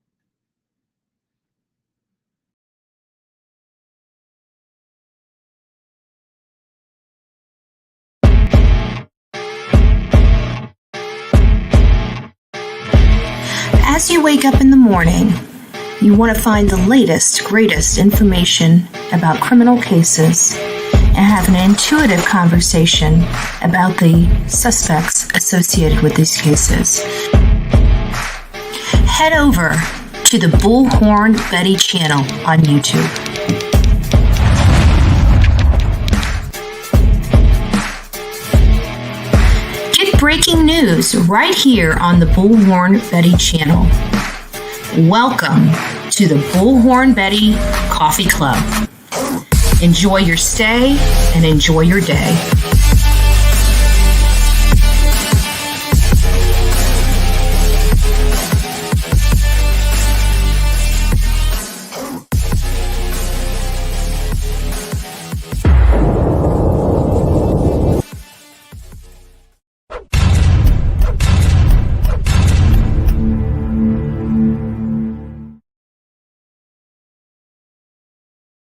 As you wake up in the morning, you want to find the latest, greatest information about criminal cases and have an intuitive conversation about the suspects associated with these cases. head over to the Bullhorn Betty channel on YouTube. Get breaking news right here on the Bullhorn Betty channel. Welcome to the Bullhorn Betty Coffee Club. Enjoy your stay and enjoy your day.